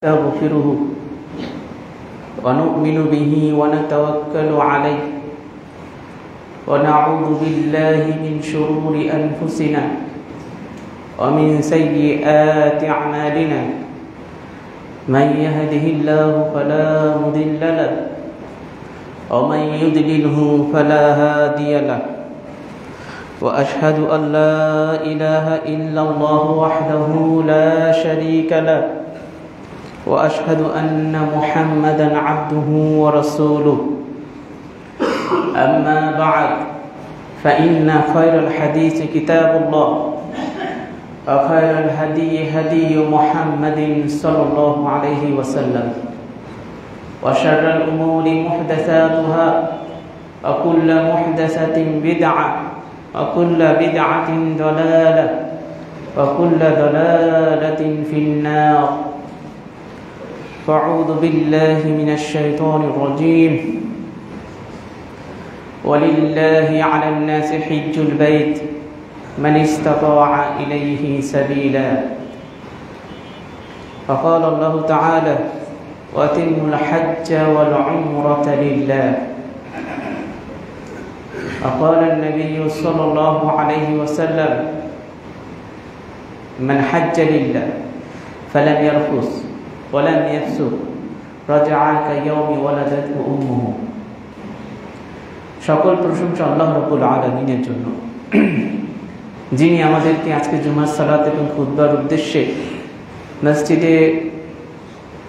نستغفره ونؤمن به ونتوكل عليه ونعوذ بالله من شرور أنفسنا ومن سيئات أعمالنا من يهده الله فلا مضل له ومن يضلله فلا هادي له وأشهد أن لا إله إلا الله وحده لا شريك له وأشهد أن محمدا عبده ورسوله أما بعد فإن خير الحديث كتاب الله وخير الهدي هدي محمد صلى الله عليه وسلم وشر الأمور محدثاتها وكل محدثة بدعة وكل بدعة ضلالة وكل ضلالة في النار فأعوذ بالله من الشيطان الرجيم ولله على الناس حج البيت من استطاع إليه سبيلا فقال الله تعالى وأتموا الحج والعمرة لله وقال النبي صلى الله عليه وسلم من حج لله فلم يرفث ولم يفسق رجع كيوم ولدته أمه সকল প্রশংসা আল্লাহ রাব্বুল আলামিনের জন্য, যিনি আমাদেরকে আজকে জুমার সালাত এবং খুতবার উদ্দেশ্যে মসজিদে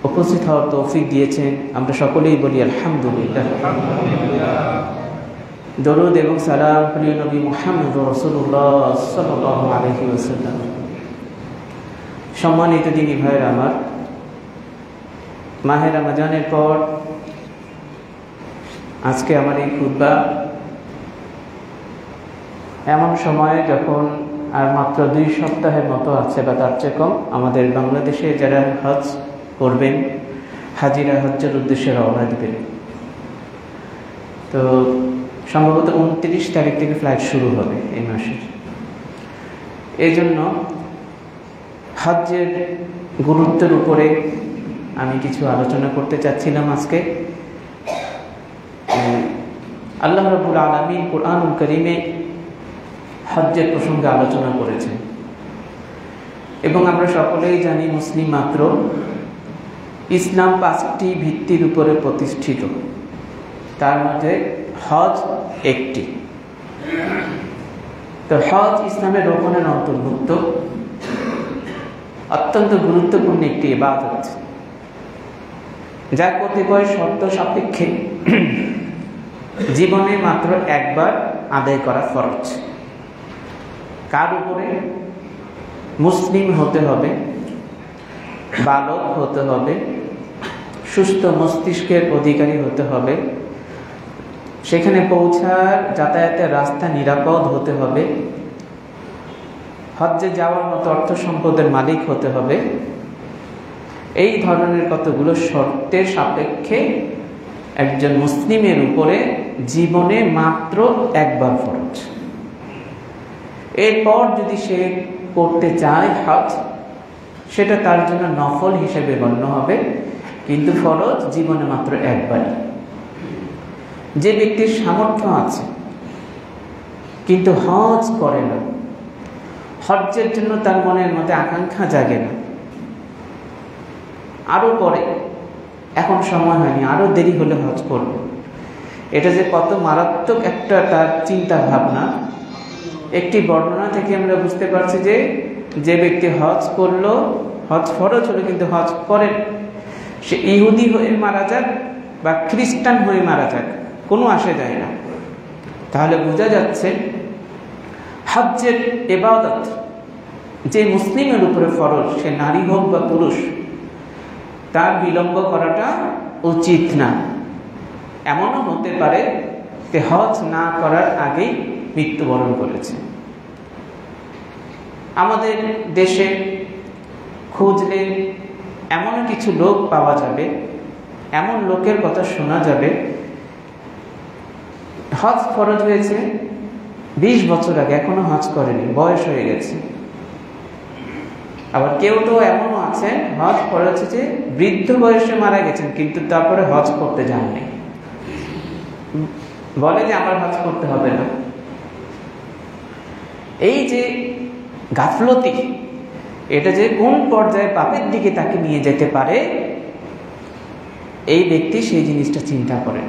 উপস্থিত হওয়ার তৌফিক দিয়েছেন। আমরা সকলেই বলি আলহামদুলিল্লাহ। দরুদ এবং সালাম প্রিয় নবী মুহাম্মদ রাসূলুল্লাহ সাল্লাল্লাহু আলাইহি ওয়াসাল্লাম। সম্মানিত দিনী ভাইরা আমার, মাহে রমজানের পর আজকে আমার এই খুতবা এমন সময়ে যখন আর মাত্র 2 সপ্তাহের মতো আছে বা তার চেয়ে কম আমাদের বাংলাদেশে যারা হজ করবেন, হাজিরা হজ্জের উদ্দেশ্যে রওনা দেবেন। তো সম্ভবত 29 তারিখ থেকে ফ্লাইট শুরু হবে এই মাসের। এই জন্য হজ্জের গুরুত্বের উপরে আমি কিছু আলোচনা করতে চাচ্ছিলাম আজকে। আল্লাহ রাব্বুল আলামিন কুরআনুল কারীমে হজ্জের প্রসঙ্গে আলোচনা করেছেন এবং আমরা সকলেই জানি মুসলিম মাত্র ইসলাম 5টি ভিত্তির উপরে প্রতিষ্ঠিত, তার মধ্যে হজ একটি। তো হজ ইসলামের রোকনের অন্তর্ভুক্ত অত্যন্ত গুরুত্বপূর্ণ একটি ইবাদত, যা কতিপয় শর্ত সাপেক্ষে জীবনে মাত্র একবার আদায় করা ফরজ। কার উপরে? মুসলিম হতে হবে, বালক হতে হবে, সুস্থ মস্তিষ্কের অধিকারী হতে হবে, সেখানে পৌঁছার যাতায়াতের রাস্তা নিরাপদ হতে হবে, হজ্জে যাওয়ার মতো অর্থ সম্পদের মালিক হতে হবে। এই ধরনের কতগুলো শর্তের সাপেক্ষে একজন মুসলিমের উপরে জীবনে মাত্র একবার ফরজ। এরপর যদি সে করতে চায় হজ, সেটা তার জন্য নফল হিসেবে গণ্য হবে, কিন্তু ফরজ জীবনে মাত্র একবারই। যে ব্যক্তির সামর্থ্য আছে কিন্তু হজ করে না, হজ্জের জন্য তার মনের মধ্যে আকাঙ্ক্ষা জাগে না, আরো পরে, এখন সময় হয়নি, আরো দেরি হলে হজ করব, এটা যে কত মারাত্মক একটা তার চিন্তা ভাবনা। একটি বর্ণনা থেকে আমরা বুঝতে পারছি যে যে ব্যক্তি হজ করলো, হজ ফরজ হলো কিন্তু হজ করেন, সে ইহুদি হয়ে মারা যাক বা খ্রিস্টান হয়ে মারা যাক, কোনো আসে যায় না। তাহলে বোঝা যাচ্ছে হজ্জের ইবাদত যে মুসলিমের উপরে ফরজ, সে নারী হোক বা পুরুষ, তার বিলম্ব করাটা উচিত না। এমনও হতে পারে যে হজ না করার আগেই মৃত্যুবরণ করেছে। আমাদের দেশে খুঁজলে এমন কিছু লোক পাওয়া যাবে, এমন লোকের কথা শোনা যাবে, হজ ফরজ হয়েছে 20 বছর আগে, এখনো হজ করেনি, বয়স হয়ে গেছে। আবার কেউ তো এমনও আছে হজ করেছে যে বৃদ্ধ বয়সে মারা গেছেন, কিন্তু তারপরে হজ করতে যাননি, বলে যে আমার হজ করতে হবে না। এই যে গাফলতি, এটা যে কোন পর্যায়ে পাপের দিকে তাকে নিয়ে যেতে পারে, এই ব্যক্তি সেই জিনিসটা চিন্তা করেন।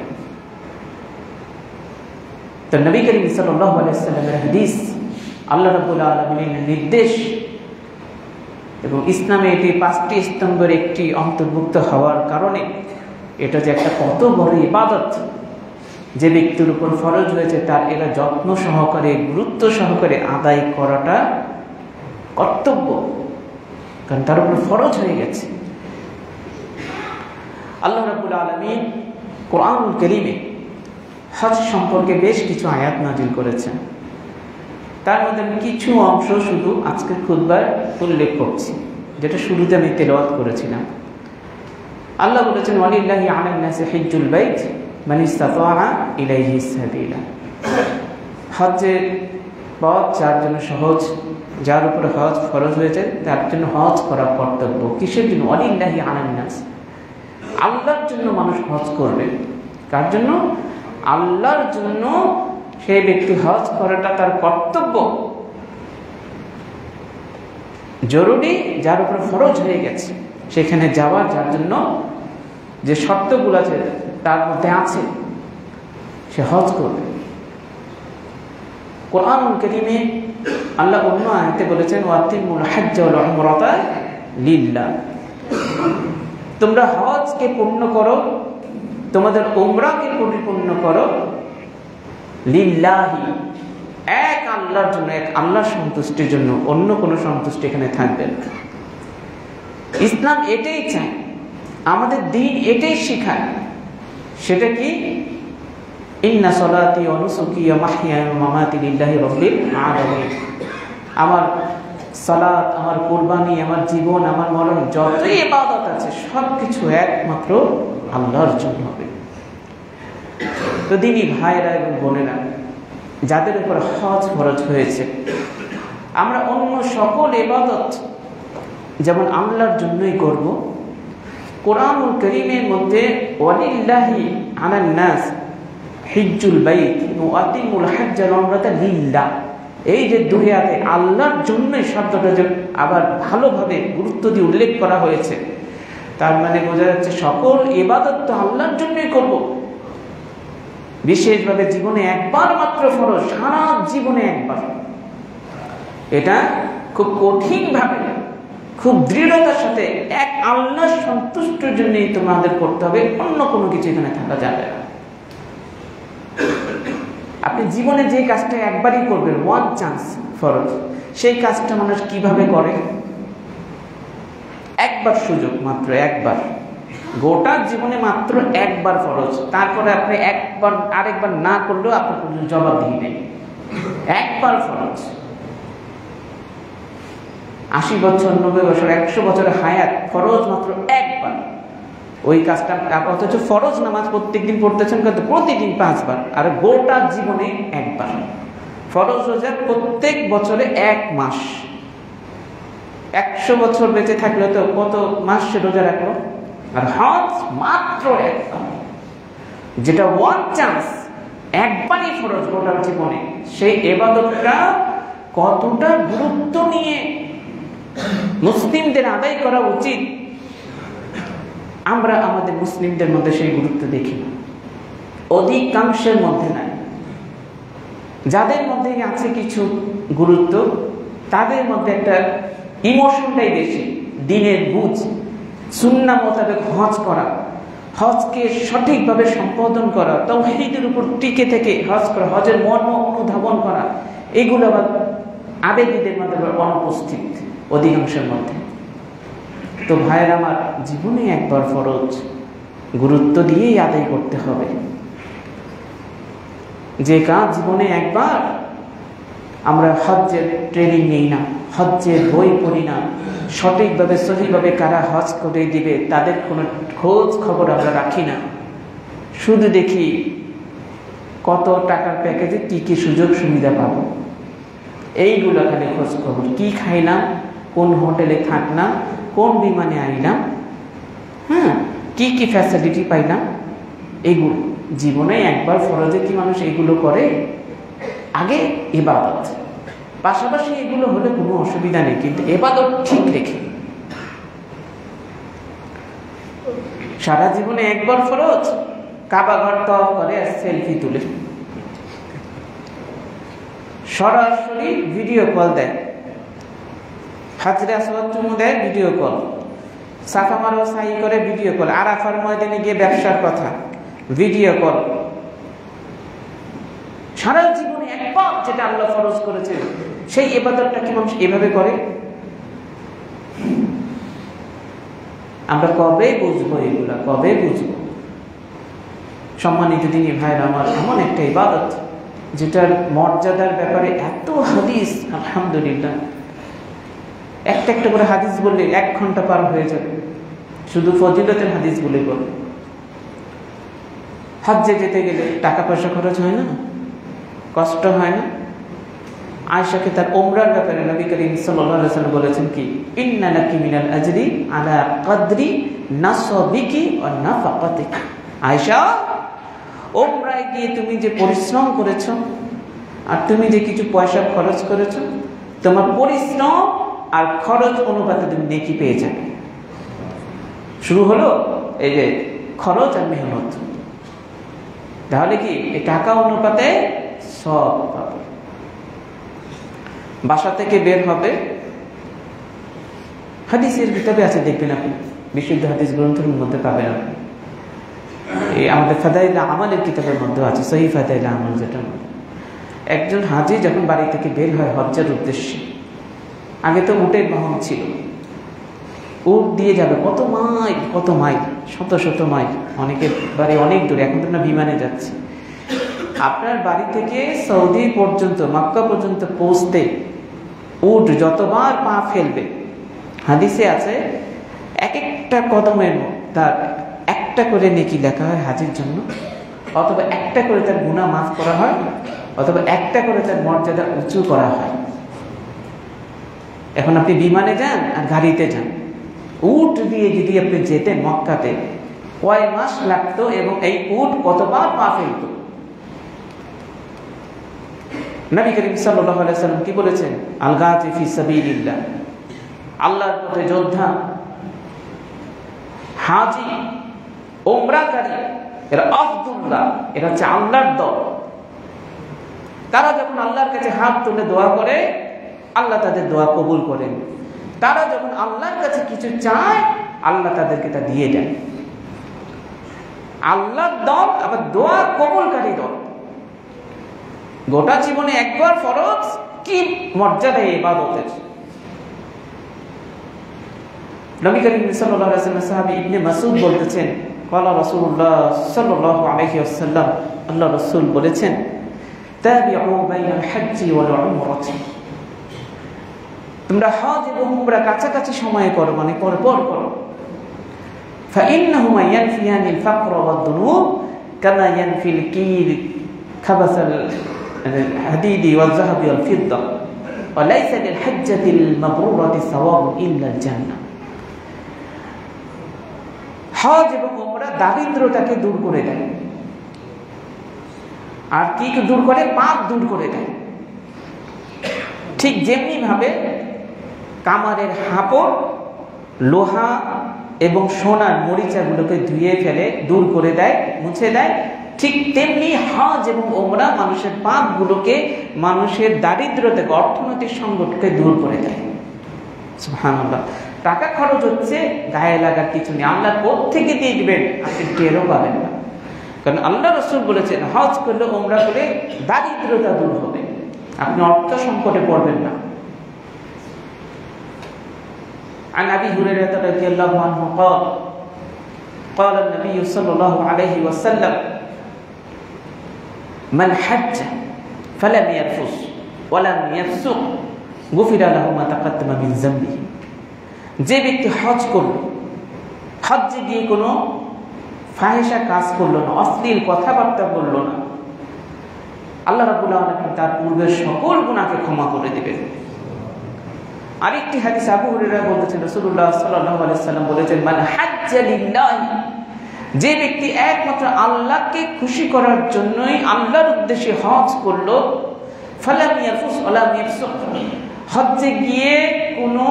তো নবী করিম সাল্লাল্লাহু আলাইহি ওয়াসাল্লামের হাদিস, আল্লাহ রাব্বুল আলামিনের নির্দেশ এবং ইসলামে এটি 5টি স্তম্ভের একটি অন্তর্ভুক্ত হওয়ার কারণে এটা যে একটা কত বড় ইবাদত, যে ব্যক্তির উপর ফরজ হয়েছে তার এরা যত্ন সহকারে, গুরুত্ব সহকারে আদায় করাটা কর্তব্য, কারণ তার উপর ফরজ হয়ে গেছে। আল্লাহ রাব্বুল আলামিন কোরআনুল কারীমে হজ সম্পর্কে বেশ কিছু আয়াত নাযিল করেছেন। তার মধ্যে আমি কিছু অংশ শুধু আজকের খুতবায় উল্লেখ করছি, যেটা শুরুতে আমি তেলাওয়াত করেছিলাম। আল্লাহ বলেছেন, ওয়ালিল্লাহি আলান নাসি হিজ্জুল বাইত মান ইসতাতাআ ইলাইহি সাবিলা। হজের পথ যার জন্য সহজ, যার উপরে হজ ফরজ হয়েছে তার জন্য হজ করা কর্তব্য। কিসের জন্য? ওয়ালিল্লাহি আলান নাস, আল্লাহর জন্য মানুষ হজ করবে। কার জন্য? আল্লাহর জন্য সেই ব্যক্তি হজ করাটা তার কর্তব্য, জরুরি, যার উপরে ফরজ হয়ে গেছে। সেখানে যাওয়া, যার জন্য যে শর্তগুলো আছে তার মধ্যে আছে, সে হজ করবে। কোরআনুল কারীমে আল্লাহ অন্য আয়াতে বলেছেন, ওয়াতিমুল হজ্জ ওয়াল উমরাতা লিল্লাহ, তোমরা হজকে পূর্ণ করো, তোমাদের উমরাকে পরিপূর্ণ করো, লিল্লাহি, এক আল্লাহর জন্য, এক আল্লাহর সন্তুষ্টির জন্য, অন্য কোনো সন্তুষ্টি এখানে থাকবে না। ইসলাম এটাই চায়, আমাদের দিন এটাই শেখায়। সেটা কি? ইন্না সলাতি ওয়া নুসুকি ওয়া মাহইয়ায়া ওয়া মামাতি লিল্লাহি রাব্বিল আলামিন। আমার সালাত, আমার কুরবানি, আমার জীবন, আমার মরণ, যত ইবাদত আছে সবকিছু একমাত্র আল্লাহর জন্য হবে। তো দিনী ভাইরা এবং বোনেরা, যাদের উপর হজ ফরজ হয়েছে, আমরা অন্য সকল ইবাদত যেমন আল্লাহর জন্যই করব। কোরআনুল কারীমের মধ্যে ওয়ালিল্লাহি আলান নাস হিজ্জুল বাইত ওয়া আতিমুল হজ্জ ওয়াল উমরাতা লিল্লাহ, এই যে দুই আয়াতে আল্লাহর জন্যই শব্দটা যে আবার ভালোভাবে গুরুত্ব দিয়ে উল্লেখ করা হয়েছে, তার মানে বোঝা যাচ্ছে সকল ইবাদত তো আল্লাহর জন্যই করব। বিশেষভাবে জীবনে একবার মাত্র ফরজ, সারা জীবনে একবার। এটা খুব কঠিনভাবে, খুব দৃঢ়তার সাথে এক আল্লাহর সন্তুষ্টির জন্যই তোমাদের করতে হবে, অন্য কোনো কিছু এখানে থাকা যাবে না। আপনি জীবনে যে কাজটা একবারই করবেন, ওয়ান চান্স ফরজ, সেই কাজটা মানুষ কিভাবে করে? একবার সুযোগ, মাত্র একবার, গোটা জীবনে মাত্র একবার ফরজ। তারপরে আপনি একবার আরেকবার না করলেও আপনার কোনো জবাবদিহি নেই। একবার ফরজ। 80 বছর, 90 বছর, 100 বছরের হায়াত, ফরজ মাত্র একবার। ওই কাজটা অথচ ফরজ নামাজ প্রত্যেকদিন পড়তেছেন, কিন্তু প্রতিদিন 5 বার, আর গোটা জীবনে একবার। ফরজ রোজা প্রত্যেক বছরে 1 মাস। 100 বছর বেঁচে থাকলে তো কত মাস সে রোজা রাখলো? আর হজ মাত্র একবার, যেটা ওয়ান চান্স, একবারই ফরজ গোটা জীবনে। সেই ইবাদতটা কতটা গুরুত্ব নিয়ে মুসলিমদের আদায় করা উচিত, আমরা আমাদের মুসলিমদের মধ্যে সেই গুরুত্ব দেখি না, অধিকাংশের মধ্যে নাই। যাদের মধ্যে আছে কিছু গুরুত্ব, তাদের মধ্যে একটা ইমোশনটাই বেশি, দিনের বুঝ, সুন্নাহ মোতাবেক হজ করা, হজকে সঠিকভাবে সম্পাদন করা, তাওহীদের উপর টিকে থেকে হজ করা, হজের মর্ম অনুধাবন করা, এগুলো আবার আবেগীদের মধ্যে অনুপস্থিত অধিকাংশের মধ্যে। তো ভাইয়ের আমার, জীবনে একবার ফরজ, গুরুত্ব দিয়েই আদায় করতে হবে। যে কাজ জীবনে একবার, আমরা হজ্জের ট্রেনিং নেই না, হজ্জের বই পড়ি না, সঠিকভাবে সহিভাবে কারা হজ করে দিবে তাদের কোনো খোঁজ খবর আমরা রাখি না। শুধু দেখি কত টাকার প্যাকেজে কি কি সুযোগ সুবিধা পাবো, এইগুলো খালি খোঁজ খবর। কি খাইলাম, কোন হোটেলে থাকলাম, কোন বিমানে আইলাম, হ্যাঁ, কি কি ফ্যাসিলিটি পাইলাম, এগুলো জীবনে একবার ফরজে কি মানুষ এগুলো করে? আগে ইবাদত, পাশাপাশি এগুলো হলে কোনো অসুবিধা নেই, কিন্তু ইবাদত ঠিক রেখে। সারা জীবনে একবার ফরজ, কাবা ঘর তওয়াফ করে আর সেলফি তুলে, সরাসরি ভিডিও কল দেয়, হাজরে আসওয়াদ চুমু দেয় ভিডিও কল, সাফা মারওয়া সাই করে ভিডিও কল, আরাফার ময়দানে গিয়ে ব্যবসার কথা ভিডিও কল। সারা জীবনে একবার যেটা আল্লাহ ফরজ করেছেন সেই ইবাদতটা কি মানুষ এভাবে করে? আমরা কবে বুঝবো এগুলা, কবে বুঝবো? সম্মানিত দিনী ভাইরা আমার, এমন একটা ইবাদত যেটার মর্যাদার ব্যাপারে এত হাদিস, আলহামদুলিল্লাহ। একটা একটা করে হাদিস বললে 1 ঘন্টা পার হয়ে যাবে, শুধু ফজিলতের হাদিস বলে বলে। হজ্জে যেতে গেলে টাকা পয়সা খরচ হয় না, কষ্ট হয় না। আয়েশাকে তার উমরার ব্যাপারে নবী করিম সাল্লাল্লাহু আলাইহি ওয়াসাল্লাম বলেছেন কি, ইন্না লাকি মিনাল আজরি আলা কদরি নাসাবিকি ওয়া নাফাকাতিকি। আয়েশা, উমরায় গিয়ে তুমি যে পরিশ্রম করেছো আর তুমি যে কিছু পয়সা খরচ করেছো, তোমার পরিশ্রম আর খরচ অনুপাতে তুমি নেকি পেয়ে যাবে। শুরু হলো এই যে খরচ আর মেহনত, তাহলে কি এই টাকা অনুপাতে সব পাবে। বাসা থেকে বের হবে, হাদিসের কিতাবে আছে, দেখবেন আপনি বিশুদ্ধ হাদিস গ্রন্থের মধ্যে পাবেন আপনি। এই আমাদের ফাদাইল আমালের কিতাবের মধ্যে আছে, সহিহ ফাদাইল আমাল, যেটা একজন হাজি যখন বাড়ি থেকে বের হয় হজ্জের উদ্দেশ্যে, আগে তো উটের বাহন ছিল, উট দিয়ে যাবে কত মাইল, কত মাইল, শত শত মাইল, অনেকের বাড়ি অনেক দূরে, এখন তো না বিমানে যাচ্ছে। আপনার বাড়ি থেকে সৌদি পর্যন্ত, মক্কা পর্যন্ত পৌঁছতে উট যতবার পা ফেলবে, হাদিসে আছে এক একটা কদমের তার একটা করে নেকি লেখা হয় হাজির জন্য, অথবা একটা করে তার গুনাহ মাফ করা হয়, অথবা একটা করে তার মর্যাদা উঁচু করা হয়। এখন আপনি বিমানে যান আর গাড়িতে যান, উট দিয়ে যদি আপনি যেতেন মক্কাতে, কয় মাস লাগতো এবং এই উট কতবার পা ফেলত? নবী করিম সাল্লাল্লাহু আলাইহি ওয়াসাল্লাম কি বলেছেন? আল গাজি ফি সাবিলিল্লাহ, আল্লাহর পথে যোদ্ধা, হাজি, উমরাকারী, এরা আব্দুল্লাহ, এরা হচ্ছে আল্লাহর দল। তারা যখন আল্লাহর কাছে হাত তুলে দোয়া করে, আল্লাহ তাদের দোয়া কবুল করেন। তারা যখন আল্লাহর কাছে কিছু চায়, আল্লাহ তাদেরকে তা দিয়ে দেন। আল্লাহর দল আবার দোয়া কবুলকারী দল। গোটা জীবনে একবার ফরজ, কি মর্যাদা ইবাদতের! নবী করিম সাল্লাল্লাহু আলাইহি ওয়াসাল্লাম সাহাবী ইবনে মাসউদ বলতেছেন, ক্বালা রাসূলুল্লাহ সাল্লাল্লাহু আলাইহি ওয়াসাল্লাম, আল্লাহ রাসূল বলেছেন, তাবিউ বাইনাল হজ্জি ওয়াল উমরাতি, তোমরা হজ এবং উমরা কাছাকাছি সময়ে করো, মানে পরপর করো। ফাইন্নাহুমা ইয়ানফিয়ানিল ফাকর ওয়াদ দুনুব কামা ইয়ানফিল কির খাবাসাল হাদিদি ওয়াল যাহাবি ওয়াল ফিদ্দা ওয়া লাইসা লিল হজ্জাতিল মাবরুরাতি সাওয়াবুন ইল্লাল জান্নাহ। হজ এবং উমরা দারিদ্রতাকে দূর করে দেয়, আর কি দূর করে? পাপ দূর করে দেয়। ঠিক যেমনি ভাবে কামারের হাঁপড় লোহা এবং সোনার মরিচাগুলোকে ধুয়ে ফেলে, দূর করে দেয়, মুছে দেয়, ঠিক তেমনি হজ এবং উমরা মানুষের পাপগুলোকে, মানুষের দারিদ্রতাকে, অর্থনৈতিক সংকটকে দূর করে দেয়। সুবহানাল্লাহ। টাকা খরচ হচ্ছে, গায়ে লাগার কিছু নেই, আল্লাহ কোত্থেকে দিয়ে দিবেন আপনি টেরও পাবেন না। কারণ আল্লাহ রাসূল বলেছেন, হজ করলে উমরা করে দারিদ্রতা দূর হবে, আপনি অর্থ সংকটে পড়বেন না। عن أبي هريرة رضي الله عنه قال قال النبي صلى الله عليه وسلم من حج فلم يرفث ولم يفسق غفر له ما تقدم من ذنبه। যে ব্যক্তি হজ করলো, হজ্জে গিয়ে কোনো ফাহিশা কাজ করলো না, অশ্লীল কথাবার্তা বললো না, আল্লাহ রাব্বুল আলামিন তার পূর্বের সকল গুনাহকে ক্ষমা করে দিবেন। আরেকটি হাদিস আবু হুরায়রা বলেছেন, রাসূলুল্লাহ সাল্লাল্লাহু আলাইহি ওয়াসাল্লাম বলেছেন, মান হাজ্জা লিল্লাহি, যে ব্যক্তি একমাত্র আল্লাহকে খুশি করার জন্যই আল্লাহর উদ্দেশ্যে হজ করলো, ফালাম ইয়াফুস ওয়ালাম ইয়াফসুক, হজ্জে গিয়ে কোনো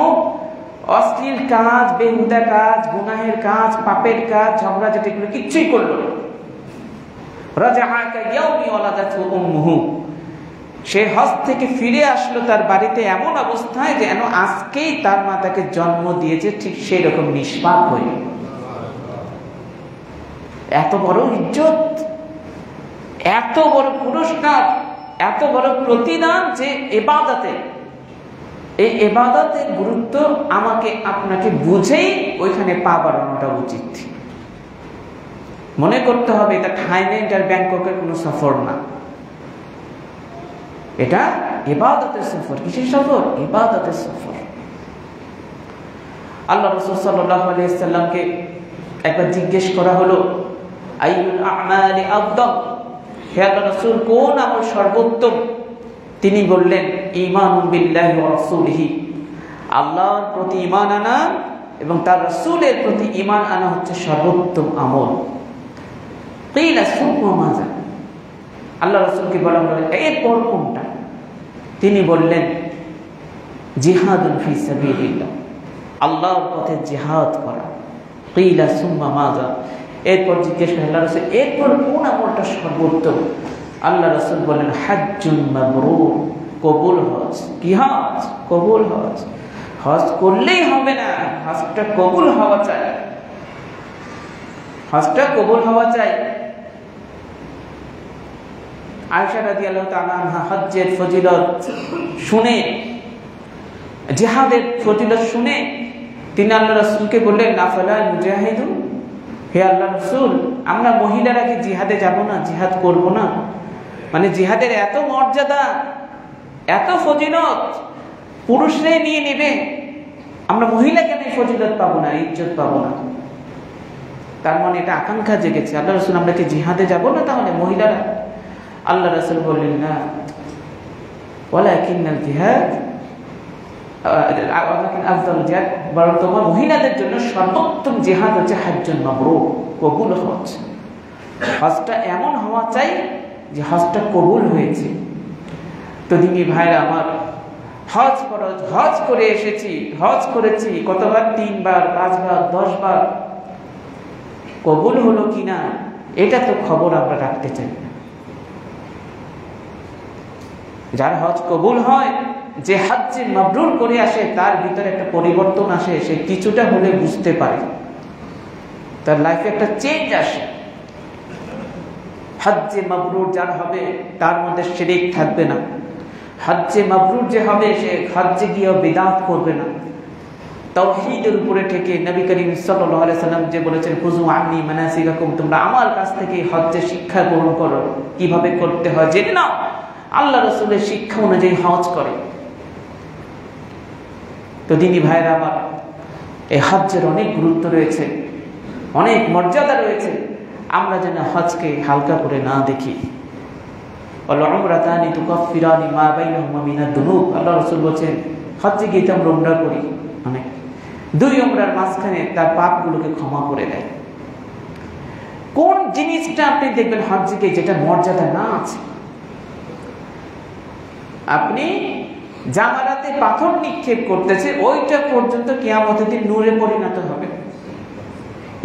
অশ্লীল কাজ, বেহুদা কাজ, গুনাহের কাজ, পাপের কাজ, ঝগড়াঝাটি এগুলো কিচ্ছুই করলো না, রাজাআ কায়াউমি ওয়ালাদাতহু উম্মুহু, সে হজ থেকে ফিরে আসলো তার বাড়িতে এমন অবস্থায় যেন আজকেই তার মা তাকে জন্ম দিয়েছে, ঠিক সেই রকম নিষ্পাপ হয়ে। এত বড় ইজ্জত, এত বড় পুরস্কার, এত বড় প্রতিদান যে ইবাদতে, এই ইবাদতের গুরুত্ব আমাকে আপনাকে বুঝেই ওইখানে পা বাড়ানোটা উচিত। মনে করতে হবে এটা থাইল্যান্ড আর ব্যাংককের কোনো সফর না, এটা ইবাদতের সফর। কিসের সফর? ইবাদতের সফর। আল্লাহ রাসূল সাল্লাল্লাহু আলাইহি ওয়াসাল্লামকে একবার জিজ্ঞেস করা হলো, আইয়ুল আমালি আফদাল, হে আল্লাহর রাসূল কোন আমল সর্বোত্তম? তিনি বললেন, ঈমানু বিল্লাহি ওয়া রাসূলিহি, আল্লাহর প্রতি ঈমান আনা এবং তার রাসূলের প্রতি ঈমান আনা হচ্ছে সর্বোত্তম আমল। কিলা সুম্মা মাযা, আল্লাহ রাসূলকে বলা হলো এরপর কোনটা? তিনি বললেন, জিহাদুন ফি সাবিলিল্লাহ, আল্লাহর পথে জিহাদ করা। কিলা সুম্মা মাযা, এরপর জিজ্ঞেস করলেন আল্লাহ রাসূল এরপর কোন আমলটা সর্বোত্তম? আল্লাহ রাসূল বলেন, হাজ্জুন মাবরুর, কবুল হজ। কি হজ? কবুল হজ। হজ করলেই হবে না, হজটা কবুল হওয়া চাই, হজটা কবুল হওয়া চাই। আয়েশা রাদিয়াল্লাহু তাআলা আনহা হজ্জের ফজিলত শুনে, জিহাদের ফজিলত শুনে তিনি আল্লাহ রাসূলকে বললেন, আফালা নুজাহিদু, হে আল্লাহ রাসূল আমরা মহিলারা কি জিহাদে যাব না, জিহাদ করব না? মানে জিহাদের এত মর্যাদা, এত ফজিলত পুরুষরাই নিয়ে নেবে, আমরা মহিলা কেন ফজিলত পাবো না, ইজ্জত পাবো না? তার মানে এটা আকাঙ্ক্ষা জেগেছে, আল্লাহ রাসূল আমরা কি জিহাদে যাব না তাহলে মহিলারা? আল্লাহ রাসূল বললেন, না, ওয়ালাকিন্নাল জিহাদ আফদাল জিহাদ, বরং তোমার মহিলাদের জন্য সর্বোত্তম জিহাদ হচ্ছে হাজ্জুন মাবরুর, কবুল হজ। হজটা এমন হওয়া চাই যে হজটা কবুল হয়েছে। তো দিনী ভাইরা আমার, হজ ফরজ, হজ করে এসেছি, হজ করেছি কতবার? 3 বার, 5 বার, 10 বার। কবুল হলো কিনা এটা তো খবর আমরা রাখতে চাই না। যার হজ কবুল হয়, যে হজ্জে মাবরুর করে আসে, তার ভিতরে একটা পরিবর্তন আসে, সে কিছুটা হলে বুঝতে পারে, তার লাইফে একটা চেঞ্জ আসে। হজ্জে মাবরুর যার হবে তার মধ্যে শিরক থাকবে না। হজ্জে মাবরুর যে হবে সে হজ্জে গিয়েও বিদআত করবে না, তাওহীদের উপরে থেকে। নবী করিম সাল্লাল্লাহু আলাইহি সাল্লাম যে বলেছেন, খুযু আন্নী মানাসিকাকুম, তোমরা আমার কাছ থেকে হজ্জের শিক্ষা গ্রহণ করো, কিভাবে করতে হয় জেনে নাও। আল্লাহ রাসূলের শিক্ষা অনুযায়ী হজ করে। তো দিনী ভাইরা আমার, এই হজ্জের অনেক গুরুত্ব রয়েছে, অনেক মর্যাদা রয়েছে। আমরা যেন হজকে হালকা করে না দেখি। উমরাতানি তুকাফিরানি মা বাইনাহুমা মিনাদ দুনুব, আল্লাহ রাসূল বলেন হজ্জে গিয়ে আমরা উমরা করি, মানে 2 উমরার মাঝখানে তার পাপগুলোকে ক্ষমা করে দেয়। কোন জিনিসটা আপনি দেখবেন হজ্জে গিয়ে যেটা মর্যাদা না আছে? আপনি জামারাতে পাথর নিক্ষেপ করতেছে, ওইটা পর্যন্ত কিয়ামতের দিন নূরে পরিণত হবে।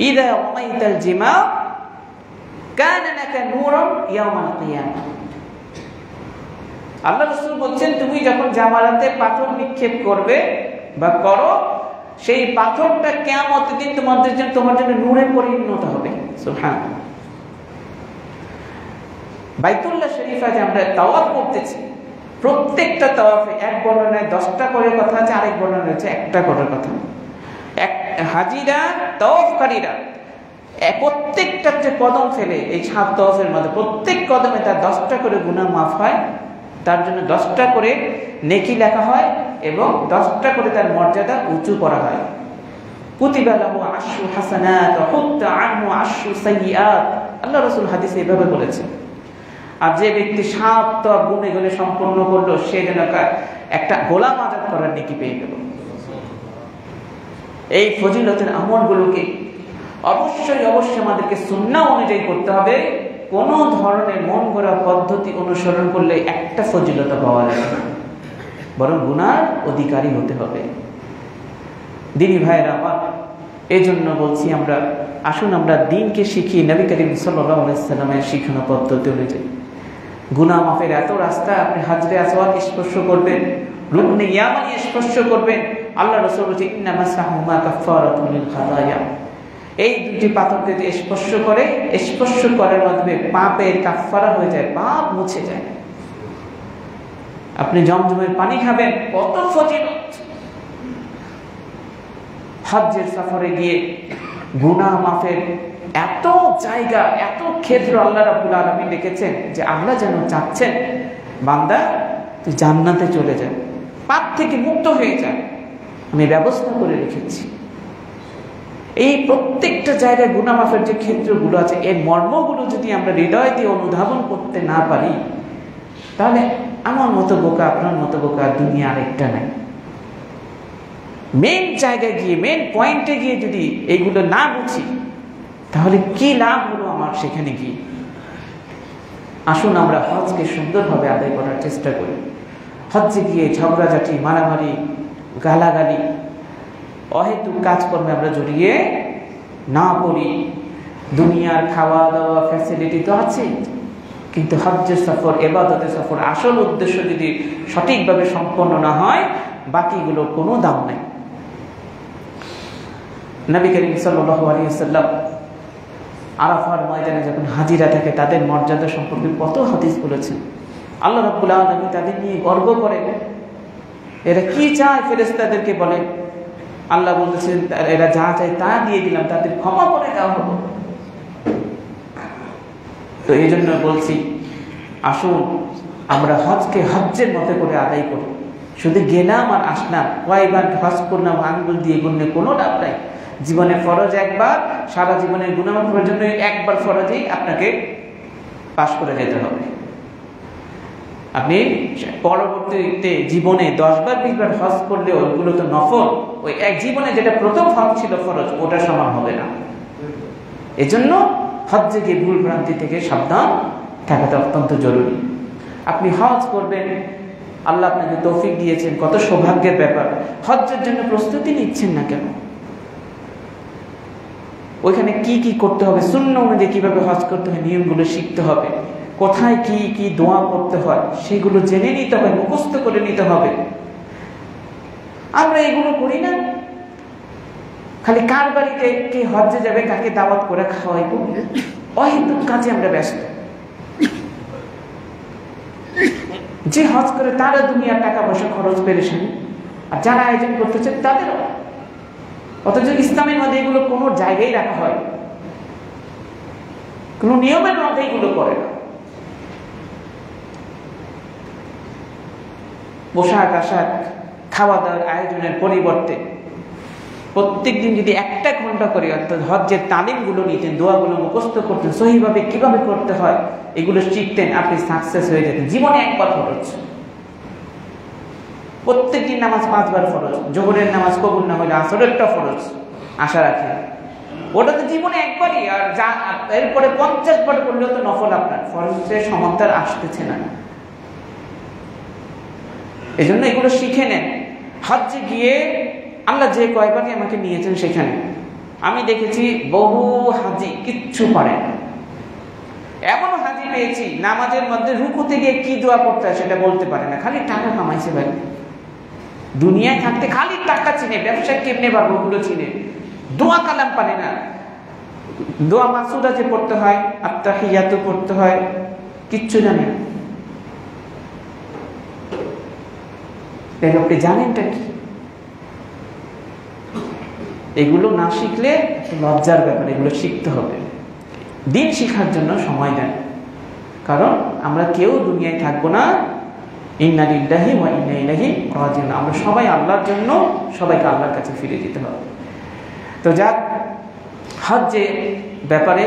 ইদা রামাইতাল জিমা কানা লাকা নূরান ইয়াওমাল কিয়ামাহ, আল্লাহ রাসূল বলছেন তুমি যখন জামারাতে পাথর নিক্ষেপ করবে বা করো, সেই পাথরটা কিয়ামতের দিন তোমার জন্য নূরে পরিণত হবে। সুবহানাল্লাহ। বাইতুল্লাহ শরীফে যে আমরা তাওয়াফ করতেছি, প্রত্যেকটা তাওয়াফে এক বর্ণনায় 10টা করে কথা আছে, আরেক বর্ণনায় হচ্ছে একটা করে কথা। হাজিরা তাওয়াফকারীরা প্রত্যেকটা যে কদম ফেলে এই 7 তাওয়াফের মধ্যে, প্রত্যেক কদমে তার 10টা করে গুনাহ মাফ হয়, তার জন্য 10টা করে নেকি লেখা হয় এবং 10টা করে তার মর্যাদা উঁচু করা হয়। কুতিবা লাহু 10 হাসানাত ওয়া হুত্তা আনহু 10 সাইয়্যাত, আল্লাহ রাসূল হাদিসে এভাবে বলেছেন। আর যে ব্যক্তি 7 তাওয়াফ গুণে গুণে সম্পন্ন করলো, সে যেন একটা গোলাম আজাদ করার নেকি পেয়ে গেল। এই ফজিলতের আমলগুলোকে অবশ্যই আমাদেরকে সুন্নাহ অনুযায়ী করতে হবে। কোনো ধরনের মন গড়া পদ্ধতি অনুসরণ করলে একটা ফজিলত পাওয়া যাবে না, বরং গুনার অধিকারী হতে হবে। দিনী ভাইয়েরা আমার, এই জন্য বলছি আসুন আমরা দিনকে শিখি নবী করিম সাল্লাল্লাহু আলাইহি ওয়াসাল্লামের শিখানো পদ্ধতি অনুযায়ী। গুনাহ মাফের এত রাস্তা, আপনি হাজরে আসওয়াদ স্পর্শ করবেন, রুকনে ইয়ামানি স্পর্শ করবেন। আল্লাহ রাসূল বলেছেন ইন্নামা সাহুমা কাফারাতুল লিল খাতায়া, এই দুটি পাথরকে যে স্পর্শ করার মাধ্যমে পাপের কাফারা হয়ে যায়, পাপ মুছে যায়। আপনি জমজমের পানি খাবেন, কত ফজিলত। হজ্জের সফরে গিয়ে গুনাহ মাফের এত জায়গা, এত ক্ষেত্র আল্লাহ রাব্বুল আলামিন রেখেছেন যে আল্লাহ যেন চাচ্ছেন বান্দা তুই জান্নাতে চলে যা, পাপ থেকে মুক্ত হয়ে যা, আমি ব্যবস্থা করে রেখেছি। এই প্রত্যেকটা জায়গায় গুনাহ মাফের যে ক্ষেত্রগুলো আছে, এর মর্মগুলো যদি আমরা হৃদয় দিয়ে অনুধাবন করতে না পারি, তাহলে আমার মতো বোকা, আপনার মতো বোকা দুনিয়া আরেকটা নাই। মেন জায়গায় গিয়ে, মেন পয়েন্টে গিয়ে যদি এইগুলো না বুঝি, তাহলে কি লাভ হলো আমার সেখানে গিয়ে। আসুন আমরা হজকে সুন্দরভাবে আদায় করার চেষ্টা করি। হজ্জে গিয়ে ঝগড়াঝাটি, মারামারি, গালাগালি, অহেতুক কাজকর্মে আমরা জড়িয়ে না পড়ি। দুনিয়ার খাওয়া দাওয়া ফ্যাসিলিটি তো আছে, কিন্তু হজ্জের সফর, ইবাদতের সফর, আসল উদ্দেশ্য যদি সঠিকভাবে সম্পন্ন না হয়, বাকিগুলোর কোনো দাম নাই। নবী করিম সাল্লাল্লাহু আলাইহি ওয়াসাল্লাম আরাফার ময়দানে যখন হাজিরা থাকে, তাদের মর্যাদা সম্পর্কে কত হাদিস বলেছেন। আল্লাহ রাব্বুল আলামিন তাদের নিয়ে গর্ব করেন। এরা কি চায় ফেরেশতাদেরকে বলে, আল্লাহ বলতেছেন এরা যা চায় তা দিয়ে দিলাম, তাদের ক্ষমা করে দেওয়া হবে। তো এই জন্য বলছি, আসুন আমরা হজকে হজ্জের মতো করে আদায় করি। শুধু গেলাম আর আসলাম, কয়বার হজ করলাম আঙ্গুল দিয়ে গুনলে কোনো লাভ নাই। জীবনে ফরজ একবার, সারা জীবনের গুনাহ মাফের জন্য একবার ফরজেই আপনাকে পাশ করে যেতে হবে। আপনি পরবর্তীতে জীবনে 10 বার 20 বার হজ করলে ওইগুলো তো নফল, ওই এক জীবনে যেটা প্রথম হজ ছিল ফরজ, ওটা সমান হবে না। এজন্য হজ্জে গিয়ে ভুল ভ্রান্তি থেকে সাবধান থাকাটা অত্যন্ত জরুরি। আপনি হজ করবেন, আল্লাহ আপনাকে তৌফিক দিয়েছেন, কত সৌভাগ্যের ব্যাপার। হজ্জের জন্য প্রস্তুতি নিচ্ছেন না কেন? ওইখানে কি কি করতে হবে, সুন্নাহ অনুযায়ী কিভাবে হজ করতে হয়, নিয়মগুলো শিখতে হবে। কোথায় কি কি দোয়া করতে হয় সেগুলো জেনে নিতে হবে, মুখস্থ করে নিতে হবে। আমরা এগুলো করি না, খালি কার বাড়িতে কে হজ্জে যাবে, কাকে দাওয়াত করে খাওয়াইব, অহেতুক কাজে আমরা ব্যস্ত। যে হজ করে তারা দুনিয়ার টাকা পয়সা খরচ পেরেছেন, আর যারা আয়োজন করতেছে তাদেরও। অথচ ইসলামের মধ্যে এগুলো কোনো জায়গায় রাখা হয়, কোনো নিয়মের মধ্যে এগুলো করে না। পোশাক আশাক, খাওয়া দাওয়ার আয়োজনের পরিবর্তে প্রত্যেক দিন যদি 1 ঘন্টা করে অর্থাৎ হজ্জের তালিমগুলো নিতেন, দোয়াগুলো মুখস্থ করতেন, সহিভাবে কিভাবে করতে হয় এগুলো শিখতেন, আপনি সাকসেস হয়ে যেতেন। জীবনে একবার ফরজ, প্রত্যেক দিন নামাজ 5 বার ফরজ, জোহরের নামাজ কবুল না হলে আসরেরটা ফরজ, আশা রাখি ওটা তো জীবনে একবারই। আর যা এরপরে 50 বার করলেও তো নফল, আপনার ফরজের সমান্তর আসতেছে না। এই জন্য এগুলো শিখে নেন। হজ্জে গিয়ে আল্লাহ যে কয়বারই আমাকে নিয়েছেন সেখানে আমি দেখেছি বহু হাজি কিচ্ছু পারে না। এমনও হাজি পেয়েছি নামাজের মধ্যে রুকুতে গিয়ে কি দোয়া করতে হয় সেটা বলতে পারে না, খালি টাকা কামাইছে ভাই। দুনিয়ায় থাকতে খালি টাকা চিনে, ব্যবসা কেমনে পারবো ওগুলো চিনে, দোয়া কালাম পারে না। দোয়া মাসুদা যে পড়তে হয়, আত্তাহিয়াতু পড়তে হয়, কিচ্ছু জানে না। আপনি জানেনটা কি? এগুলো না শিখলে লজ্জার ব্যাপার, এগুলো শিখতে হবে। দিন শিখার জন্য সময় দেন, কারণ আমরা কেউ দুনিয়ায় থাকবো না। ইন্না লিল্লাহি ওয়া ইন্না ইলাইহি রাজিউন, আমরা সবাই আল্লাহর জন্য, সবাইকে আল্লাহর কাছে ফিরে যেতে হবে। তো যাক, হজ্জে ব্যাপারে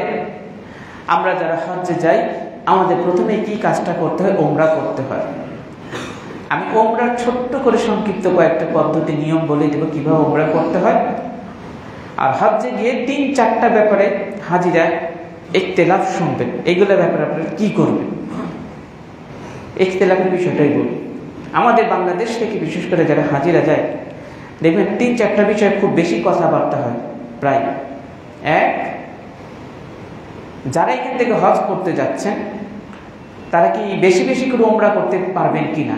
আমরা যারা হজ্জে যাই, আমাদের প্রথমে কি কাজটা করতে হয়? ওমরা করতে হয়। আমি ওমরার ছোট্ট করে সংক্ষিপ্ত কয়েকটা পদ্ধতি নিয়ম বলে দেব কিভাবে ওমরা করতে হয়। আর হজ্জে গিয়ে 3-4টা ব্যাপারে হাজিরা ইখতিলাফ শুনবেন, এগুলোর ব্যাপারে আপনারা কি করবেন। ইখতিলাফের বিষয়টাই বলি। আমাদের বাংলাদেশ থেকে বিশেষ করে যারা হাজিরা যায় দেখবেন 3-4টা বিষয়ে খুব বেশি কথাবার্তা হয়। প্রায় এক, যারা এখান থেকে হজ করতে যাচ্ছেন তারা কি বেশি বেশি করে উমরা করতে পারবেন কিনা,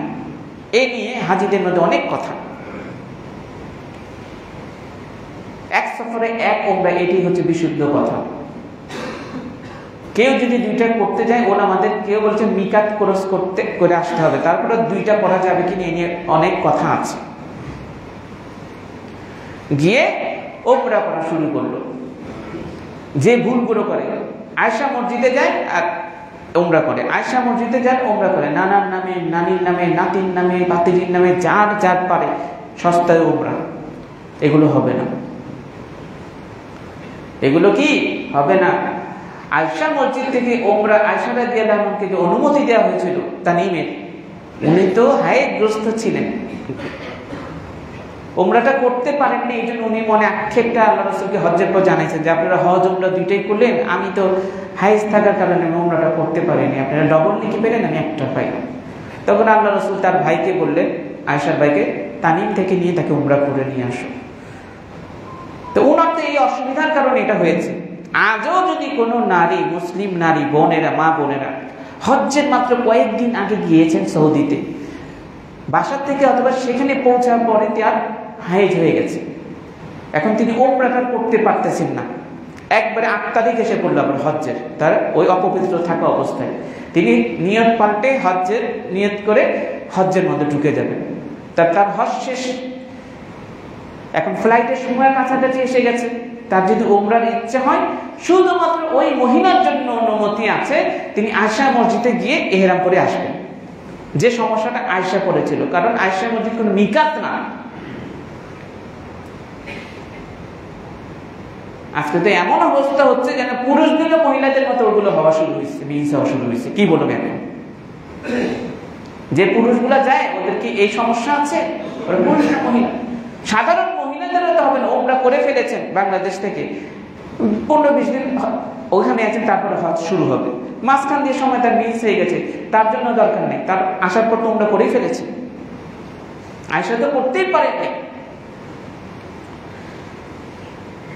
এই নিয়ে হাজিদের মধ্যে অনেক কথা। এক সফরে এক উমরা, এটি হচ্ছে বিশুদ্ধ কথা। কেউ যদি 2টা করতে যায়, আমাদের কেউ বলছে মিকাত ক্রস করে আসতে হবে, তারপরে 2টা করা যাবে কিনা এই নিয়ে অনেক কথা আছে। গিয়ে উমরা করা শুরু করলো। যে ভুলগুলো করে, আয়েশা মসজিদে যায় আর উমরা করে, আয়েশা মসজিদে যায় উমরা করে, নানার নামে, নানির নামে, নাতির নামে, বাতিজির নামে, যার যার পারে সস্তায় উমরা। এগুলো হবে না, এগুলো কি হবে না। আয়েশা মসজিদ থেকে উমরা, আয়েশা রাদিয়াল্লাহু আনহাকে যে অনুমতি দেওয়া হয়েছিল তানিমের, উনি তো হায়েগ্রস্ত ছিলেন, উমরাটা করতে পারেননি। এই জন্য উনি মনে আক্ষেপটা আল্লাহ রাসূলকে হজ্জের পর জানাইছেন যে আপনারা হজ উমরা 2টাই করলেন, আমি তো হাইজ থাকার কারণে আমি উমরাটা করতে পারিনি, আপনারা ডবল লিখে পেলেন, আমি একটা পাই। তখন আল্লাহ রাসূল তার ভাইকে বললেন, আয়েশার ভাইকে, তানিম থেকে নিয়ে তাকে উমরা করে নিয়ে আসো। তো ওনার তো এই অসুবিধার কারণে এটা হয়েছে। আজও যদি কোনো নারী, মুসলিম নারী বোনেরা, মা বোনেরা হজ্জের মাত্র কয়েকদিন আগে গিয়েছেন সৌদিতে, বাসার থেকে অথবা সেখানে পৌঁছার পরে তার হাইজ হয়ে গেছে, এখন তিনি উমরাটা করতে পারতেছেন না, একবারে 8 তারিখ এসে পড়লো আবার হজ্জের, তার ওই অপবিত্র থাকা অবস্থায় তিনি নিয়ত পাল্টে হজ্জের নিয়ত করে হজ্জের মধ্যে ঢুকে যাবেন। তার হজ শেষ, এখন ফ্লাইটের সময় কাছাকাছি এসে গেছে। তার যদি উমরার ইচ্ছে হয়, শুধুমাত্র ওই মহিলার জন্য অনুমতি আছে, তিনি আয়েশা মসজিদে গিয়ে ইহরাম করে আসবেন। যে সমস্যাটা আয়েশা করেছিল, কারণ আয়েশা মসজিদ কোনো মিকাত না। আজকে তো এমন অবস্থা হচ্ছে যেন পুরুষদেরও মহিলাদের মতো ওগুলো হওয়া শুরু হয়েছে, মিস হওয়া শুরু হয়েছে। কি বলবো এখন, যে পুরুষগুলা যায় ওদের কি এই সমস্যা আছে? ওরা পুরুষ না মহিলা? সাধারণ মহিলাদেরও তো হবে না, ওমরা করে ফেলেছেন বাংলাদেশ থেকে, 15-20 দিন ওখানে আছেন, তারপরে হজ শুরু হবে, মাঝখান দিয়ে সময় তার মিস হয়ে গেছে, তার জন্য দরকার নেই, তার আসার পর তো ওমরা করেই ফেলেছে। আয়েশা তো করতেই পারে নাই।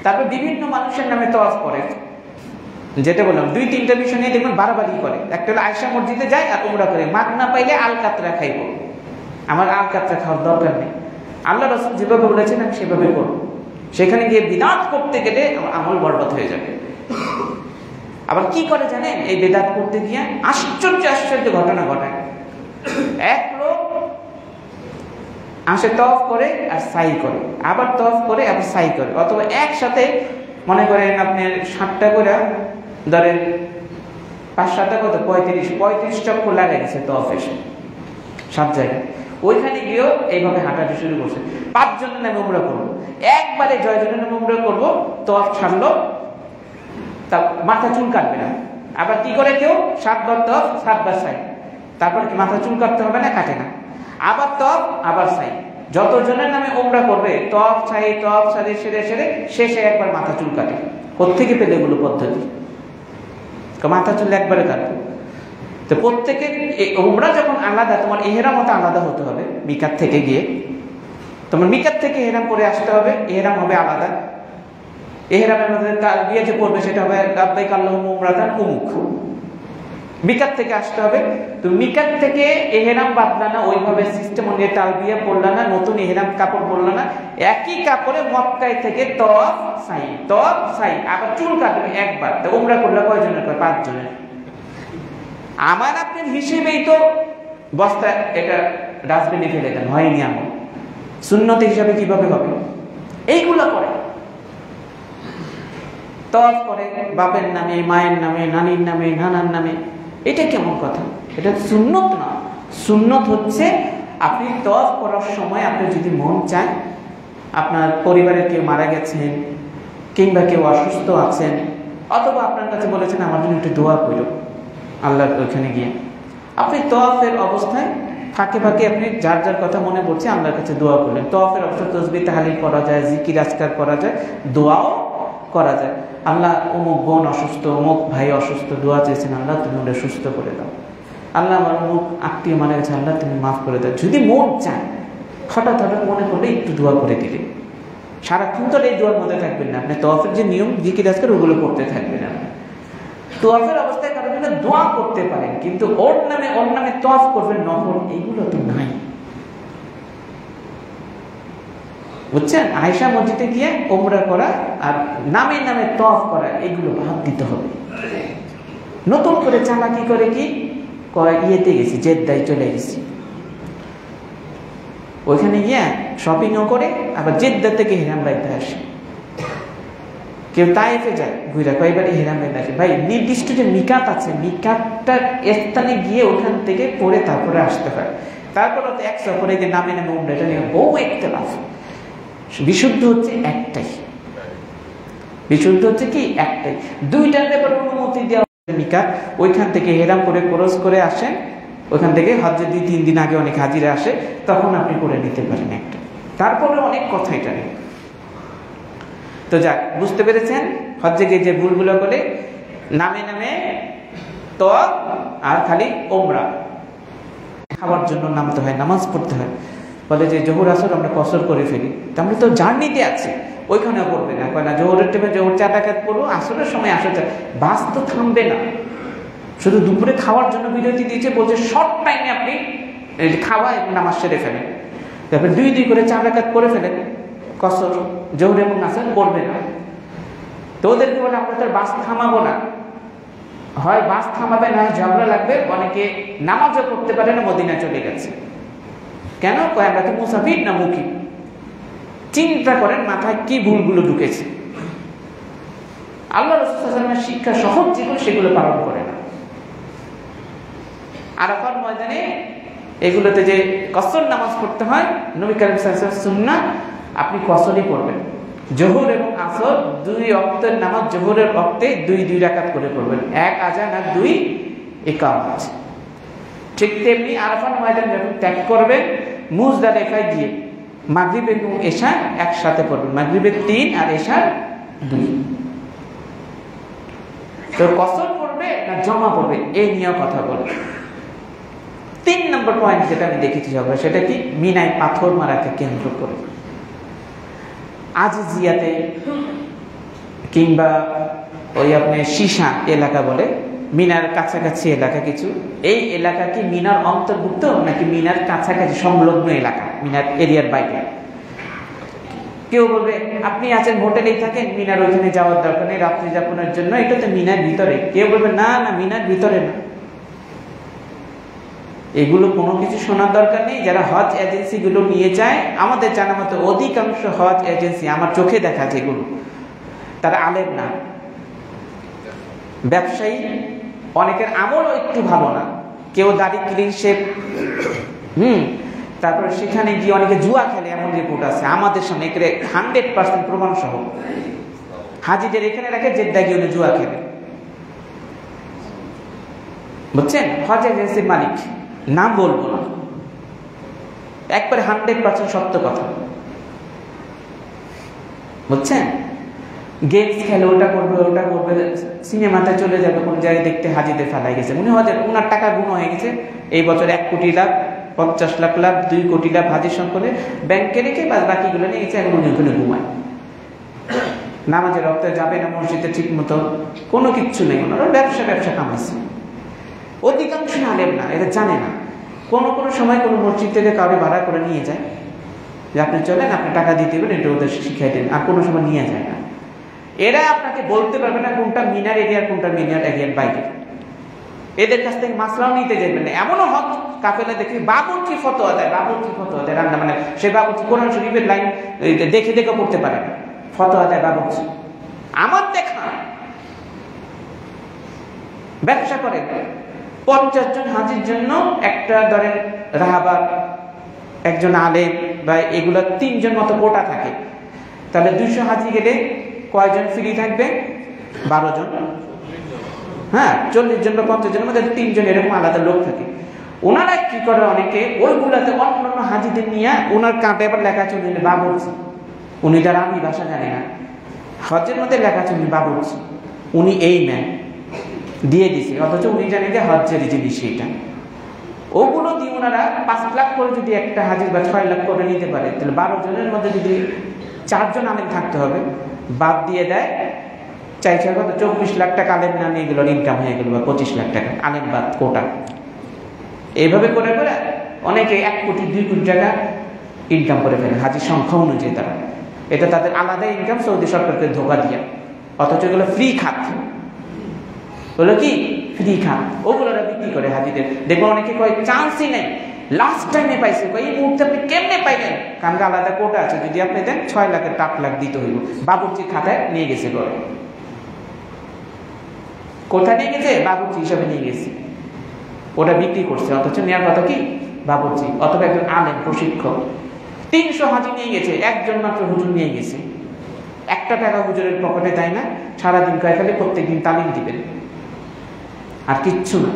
তারপর বিভিন্ন মানুষের নামে তওয়াফ করে, যেটা বললাম 2-3টা বিষয় নিয়ে দেখবেন বাড়াবাড়ি করে। একটা হলো আয়েশা মসজিদে যায় আর উমরা করে, মাগ না পাইলে আলকাতরা খাইব, আমার আলকাতরা খাওয়ার দরকার নেই, আল্লাহ রাসূল যেভাবে বলেছেন আমি সেভাবে করব। সেখানে গিয়ে বিদআত করতে গেলে আমার আমল বরবাদ হয়ে যাবে। আবার কি করে জানেন, এই বিদআত করতে গিয়ে আশ্চর্য আশ্চর্য ঘটনা ঘটায়। এক লোক আসে, তওয়াফ করে আর সাই করে, আবার তওয়াফ করে আবার সাই করে, অথবা একসাথে মনে করেন আপনি 60টা করে ধরেন, 5-7টা কত 35 চক্কর লাগাই গেছে তওয়াফে 7 জায়গায়। ওইখানে গিয়েও এইভাবে হাঁটাতে শুরু করছে। 5 জনের নামে উমরা করবো, একবারে 6 জনের নামে উমরা করবো, তওয়াফ ছাড়লো, তা মাথা চুল কাটবে না। আবার কি করে কেউ 7 বার তওয়াফ 7 বার সাই, তারপর কি মাথা চুল কাটতে হবে না? কাটে না। আবার তওয়াফ আবার সাই, যত জনের নামে উমরা করবে তওয়াফ সাই, তওয়াফ সারি সেরে সেরে শেষে একবার মাথা চুল কাটে। কোত্থেকে পেলে এগুলো পদ্ধতি? মাথা চুল একবারে কাটবে। তো প্রত্যেকে উমরা যখন আলাদা, তোমার ইহরামও আলাদা হতে হবে। মিকাত থেকে গিয়ে তোমার মিকাত থেকে ইহরাম করে আসতে হবে, ইহরাম হবে আলাদা। ইহরামের মধ্যে তালবিয়া যে পড়বে সেটা হবে লাব্বাইক আল্লাহুম্মা উমরাতান উমুক। মিকাত থেকে আসতে হবে, তো মিকাত থেকে ইহরাম বাদলা না, ওইভাবে সিস্টেম অনুযায়ী তালবিয়া পড়লা না, নতুন ইহরাম কাপড় পরলা না, একই কাপড়ে মক্কায় থেকে তওয়াফ সাই, তওয়াফ সাই, আবার চুল কাটবে একবার। তো উমরা করলে কয়জনের? 5 জনের। আমার আপনার হিসেবেই তো বস্তা এটা ডাস্টবিনে ফেলে দেন, হয়নি আমার সুন্নত হিসাবে কিভাবে হবে? এইগুলো করে, তওয়াফ করে বাপের নামে, মায়ের নামে, নানির নামে, নানার নামে। এটা কেমন কথা? এটা সুন্নত না। সুন্নত হচ্ছে আপনি তওয়াফ করার সময় আপনি যদি মন চায়, আপনার পরিবারের কেউ মারা গেছেন কিংবা কেউ অসুস্থ আছেন, অথবা আপনার কাছে বলেছেন আমার জন্য একটু দোয়া করো, আল্লাহর ওইখানে গিয়ে আপনি তওয়াফের অবস্থায় ফাঁকে ফাঁকে আপনি যার যার কথা মনে পড়ছে আল্লাহর কাছে দোয়া করলেন। তওয়াফের অবস্থা তাসবিহ তাহলিল করা যায়, জিকির আজকার করা যায়, দোয়াও করা যায়। আল্লাহ অমুক বোন অসুস্থ, অমুক ভাই অসুস্থ, দোয়া চেয়েছেন, আল্লাহ তুমি ওটা সুস্থ করে দাও। আল্লাহ আমার অমুক আত্মীয় মারা গেছে, আল্লাহ তুমি মাফ করে দাও। যদি মন চায়, হঠাৎ হঠাৎ মনে করলে একটু দোয়া করে দিলে, সারাক্ষণ তো এই দোয়ার মধ্যে থাকবেন না। আপনি তওয়াফের যে নিয়ম জিকির আজকার ওগুলো করতে থাকবেন। আপনি তওয়াফের অবস্থায় কারো জন্য দোয়া করতে পারেন, কিন্তু ওর নামে তওয়াফ করবেন নফল, এইগুলো তো নাই। বুঝছেন? আয়েশা মসজিদে গিয়ে ওমরা করা আর নামে তওয়াফ করা, এগুলো বাদ দিতে হবে। নতুন করে চালাকি করে কি ইয়েতে গেছি, জেদ্দায় চলে গেছি, ওইখানে গিয়ে শপিংও করে আবার জেদ্দা থেকে হিরাম বাইতে আসে। কেউ তাইফে যায় ঘুরে, কয়েকবারই হিরাম বাইতে আসে। ভাই নির্দিষ্ট যে মিকাত আছে, মিকাতটার স্থানে গিয়ে ওখান থেকে পড়ে তারপরে আসতে হয়। তারপরে তো এক সফরে যে নামে উমরা, এটা নিয়ে বহু ইখতিলাফ। বিশুদ্ধ হচ্ছে একটাই, বিশুদ্ধ হচ্ছে কি একটাই। দুইটার ব্যাপারে অনুমতি দেওয়া মিকাত, ওইখান থেকে হেরাম করে ক্রস করে আসেন, ওইখান থেকে হজ্জে 2-3 দিন আগে অনেক হাজিরা আসে, তখন আপনি করে নিতে পারেন একটা। তারপরে অনেক কথা এটা নেই। তো যাক, বুঝতে পেরেছেন হজ্জে গিয়ে যে ভুলগুলো করে, নামে তওয়াফ আর খালি ওমরা। খাওয়ার জন্য নামতে হয়, নামাজ পড়তে হয়। বলে যে জোহর আসর আমরা কসর করে ফেলি, তাহলে তো জার্নিতে আছে, ওইখানেও পড়বে না। কয় না জোহরের টাইমে জোহর 4 রাকাত পড়বো, আসরের সময় আসর। বাস তো থামবে না, শুধু দুপুরে খাওয়ার জন্য বিরতি দিয়েছে, বলছে শর্ট টাইমে আপনি খাওয়া এবং নামাজ সেরে ফেলেন, তারপরে 2 করে 4 রাকাত করে ফেলেন কসর, জোহর এবং আসর পড়বে না। তো ওদেরকে বলে আমরা তো বাস থামাবো না, হয় বাস থামাবে না হয় ঝগড়া লাগবে। অনেকে নামাজও পড়তে পারে না, মদিনা চলে গেছে। কেন? কয় আমরা কি মুসাফির না মুকিম? চিন্তা করেন মাথায় কি ভুলগুলো ঢুকেছে। আল্লাহ রাসূল সাল্লাল্লাহু আলাইহি ওয়াসাল্লামের শিক্ষা সহজ যেগুলো, সেগুলো পালন করে না। আরাফার ময়দানে এগুলোতে যে কসর নামাজ পড়তে হয়, নবী কারীম সাল্লাল্লাহু আলাইহি ওয়াসাল্লাম সুন্নাহ, আপনি কসরই পড়বেন। জোহর এবং আসর 2 ওয়াক্তের নামাজ, জোহরের ওয়াক্তে 2 রাকাত করে পড়বেন, 1 আযান আর 2 ইকামত। ঠিক তেমনি আরাফার ময়দান যখন ত্যাগ করবেন, মুজদালিফায় গিয়ে মাগরিব এবং এশা একসাথে পড়বেন, মাগরিবের 3 আর এশার 2। তো কসর পড়বে না জমা পড়বে, এই নিয়ে কথা বলবে। 3 নম্বর পয়েন্ট যেটা আমি দেখেছি সবাই, সেটা কি? মিনায় পাথর মারাকে কেন্দ্র করে আজিজিয়াতে কিংবা ওই আপনি সীসা এলাকা বলে, মিনার কাছাকাছি এলাকা কিছু, এই এলাকা কি মিনার অন্তর্ভুক্ত নাকি মিনার কাছাকাছি সংলগ্ন এলাকা, মিনার এরিয়ার বাইরে? কেউ বলবে আপনি আছেন হোটেলেই থাকেন, মিনার ওইখানে যাওয়ার দরকার নেই রাত্রি যাপনের জন্য, এটা তো মিনার ভিতরে। কেউ বলবে না না মিনার ভিতরে না। এগুলো কোনো কিছু শোনার দরকার নেই। যারা হজ এজেন্সি গুলো নিয়ে যায়, আমাদের জানা মতো অধিকাংশ হজ এজেন্সি, আমার চোখে দেখা যেগুলো, তারা আলেম না, ব্যবসায়ী। অনেকের আমলও একটু ভালো না, কেউ দাড়ি ক্লিন শেভ, তারপরে সেখানে গিয়ে অনেকে জুয়া খেলে, এমন রিপোর্ট আছে আমাদের সামনে 100% প্রমাণ সহ। হাজিদের এখানে রাখে, জেদ্দা গিয়ে জুয়া খেলে। বুঝছেন? হজ এজেন্সির মালিক, নাম বলবো না, একবারে 100% সত্য কথা। বুঝছেন? গেমস খেলে, ওটা করবে ওটা করবে, সিনেমাতে চলে যাবে, কোন জায়গায় দেখতে হাজিদের ফেলাই গেছে, মনে হয় ওনার টাকা গুণ হয়ে গেছে। এই বছর 1 কোটি লাভ, 50 লাখ লাভ, 2 কোটি লাভ হাজির সংকলে ব্যাংকে রেখে বাকিগুলো নিয়ে গেছে, এখন উনি ওখানে ঘুমায়। নামাজের রক্তে যাবে না মসজিদে ঠিক মতো, কোনো কিচ্ছু নেই, ওনারা ব্যবসা কামাইছে। অধিকাংশ আলেম না, এরা জানে না। কোনো সময় কোনো মসজিদ থেকে কাউকে ভাড়া করে নিয়ে যায়, যে আপনি চলেন, আপনি টাকা দিতে দেবেন, এটা ওদের শিখাই দেন, আর কোনো সময় নিয়ে যায় না। এরা আপনাকে বলতে পারবে না কোনটা মিনার এরিয়া, কোনটা মিনার এরিয়ার বাইরে। এদের কাছ থেকে মাসলাও নিতে যাবেন না। এমনও হক কাফেলা দেখি বাবুর্চি ফতোয়া দেয়, রান্না, মানে সে বাবুর্চি কোরআন শরীফের লাইন দেখে পড়তে পারে না, ফতোয়া দেয় বাবুর্চি। আমার দেখা ব্যবসা করে 50 জন হাজির জন্য একটা ধরেন রাহাবার, একজন আলেম বা এগুলো 3 জন মতো কোটা থাকে। তাহলে 200 হাজি গেলে কয়জন ফ্রি থাকবে? 12 জন। হ্যাঁ, 40 জন বা 50 জনের মধ্যে 3 জন এরকম আলাদা লোক থাকে। ওনারা কি করে, অনেকে ওইগুলাতে অন্যান্য হাজিদের নিয়ে ওনার কাঁধে আবার লেখা চলে বাবুর্চি, উনি যারা আমি ভাষা জানে না, হজের মধ্যে লেখা চলে বাবুর্চি, উনি এই নেন দিয়ে দিছে, অথচ উনি জানেন যে হজ্জের জিনিস এটা। ওগুলো দিয়ে ওনারা 5 লাখ করে যদি একটা হাজির বা 6 লাখ করে নিতে পারে, তাহলে 12 জনের মধ্যে যদি 4 জন আলেম থাকতে হবে, বাদ দিয়ে দেয় চাইছে কত 24 লাখ টাকা আলেম না নিয়ে গেল, ইনকাম হয়ে গেল, বা 25 লাখ টাকা আলেম বাদ কোটা। এইভাবে করে করে অনেকে 1 কোটি 2 কোটি টাকা ইনকাম করে ফেলে হাজির সংখ্যা অনুযায়ী। তারা এটা তাদের আলাদা ইনকাম, সৌদি সরকারকে ধোকা দিয়ে, অথচ এগুলো ফ্রি খাত, হলো কি ফ্রি খাত, ওগুলো বিক্রি করে হাজিদের। দেখবো অনেকে কয় চান্সই নেই, লাস্ট টাইমে পাইছে, এই মুহূর্তে আপনি কেমনে পাইলেন, কারণ আলাদা কোটা আছে, যদি আপনি দেন 6 লাখের 8 লাখ দিতে হইব। বাবুর্চির খাতায় নিয়ে গেছে, করে কোথায় নিয়ে গেছে, বাবুর্চি হিসাবে নিয়ে গেছে, ওটা বিক্রি করছে, অথচ নেওয়ার কথা কি বাবুর্চি, অথবা একজন আলেম প্রশিক্ষক। 300 হাজি নিয়ে গেছে, একজন মাত্র হুজুর নিয়ে গেছে, 1 টাকা হুজুরের পকেটে দেয় না, সারাদিন কয় খালি প্রত্যেকদিন তালিম দিবেন, আর কিচ্ছু না।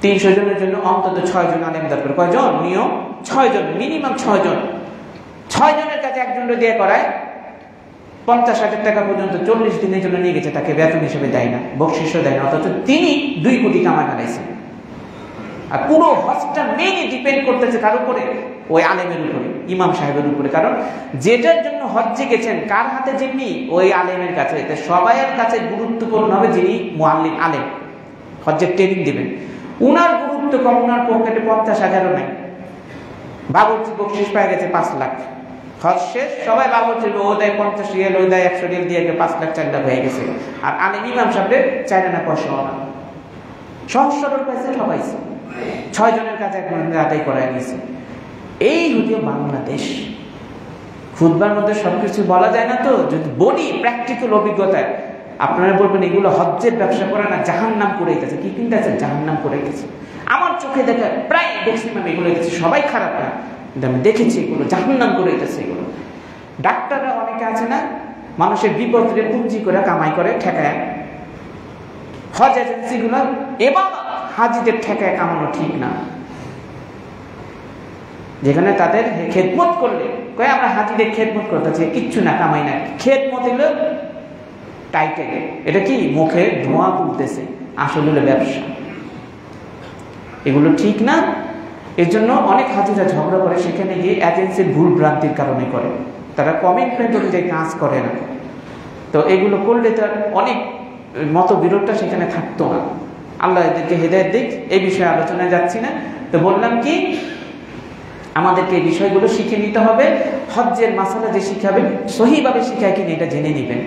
300 জনের জন্য অন্তত 6 জন আলেম দরকার। কয়জন নিয়ম? 6 জন, মিনিমাম 6 জন। 6 জনের কাছে একজনকে দিয়ে করায় 50,000 টাকা পর্যন্ত 40 দিনের জন্য নিয়ে গেছে, তাকে বেতন হিসেবে দেয় না, বকশিসও দেয় না, অথচ তিনি 2 কোটি কামাই হারাইছেন। আর পুরো হজটা মেইনলি ডিপেন্ড করতেছে কার উপরে, ওই আলেমের উপরে, ইমাম সাহেবের উপরে। কারণ যেটার জন্য হজ্জে গেছেন, কার হাতে জিম্মি, ওই আলেমের কাছে। সবাইয়ের কাছে গুরুত্বপূর্ণ হবে যিনি মুআল্লিম আলেম, হজ্জের ট্রেনিং দিবেন, উনার গুরুত্ব কম। উনার পকেটে 50,000ও নাই, বাবুর্চি বকশিস পায় গেছে 5 লাখ, হজ শেষ, সবাই বাবুর্চি ও দেয় 50 রিয়াল, ওই দেয় 100 রিয়াল, দিয়ে 5 লাখ 4 লাখ হয়ে গেছে। আর আলেম ইমাম সাহেবের 4 আনা পয়সা না, সহজ সরল পাইছে, সবাইছে 6 জনের কাছে একবার আদায় করায় নিয়েছে। এই হচ্ছে বাংলাদেশ। খুতবার মধ্যে সবকিছু বলা যায় না, তো যদি বলি প্র্যাকটিক্যাল অভিজ্ঞতায়, আপনারা বলবেন এগুলো হজ্জের ব্যবসা করে না, জাহান্নাম করে গেছে। কি কিনতে আছে, জাহান্নাম করে গেছে। আমার চোখে দেখা প্রায় ম্যাক্সিমাম এগুলো গেছে, সবাই খারাপ না, কিন্তু আমি দেখেছি এগুলো জাহান্নাম করে গেছে। এগুলো ডাক্তাররা অনেকে আছে না, মানুষের বিপদে পুঁজি করে কামাই করে ঠেকায়, হজ এজেন্সিগুলো এবার হাজিদের ঠেকায় কামানো ঠিক না। যেখানে তাদের খেদমত করলে কয় আমরা হাজিদের খেদমত করতেছি, কিচ্ছু না, কামাই না। খেদমত হলো টাইটেল, এটা কি মুখে ধোঁয়া তুলতেছে, আসলে হলো ব্যবসা। এগুলো ঠিক না। এর জন্য অনেক হাজিরা ঝগড়া করে, সেখানে গিয়ে এজেন্সির ভুল ভ্রান্তির কারণে করে, তারা কমিটমেন্ট অনুযায়ী কাজ করে না। তো এগুলো করলে তার অনেক মতবিরোধটা সেখানে থাকতো না। আল্লাহ এদেরকে হেদায়েত দিক। এই বিষয়ে আলোচনায় যাচ্ছি না। তো বললাম কি, আমাদেরকে এই বিষয়গুলো শিখে নিতে হবে। হজ্জের মাসালা যে শিখাবে সহিভাবে শিখায় কিনা এটা জেনে নেবেন।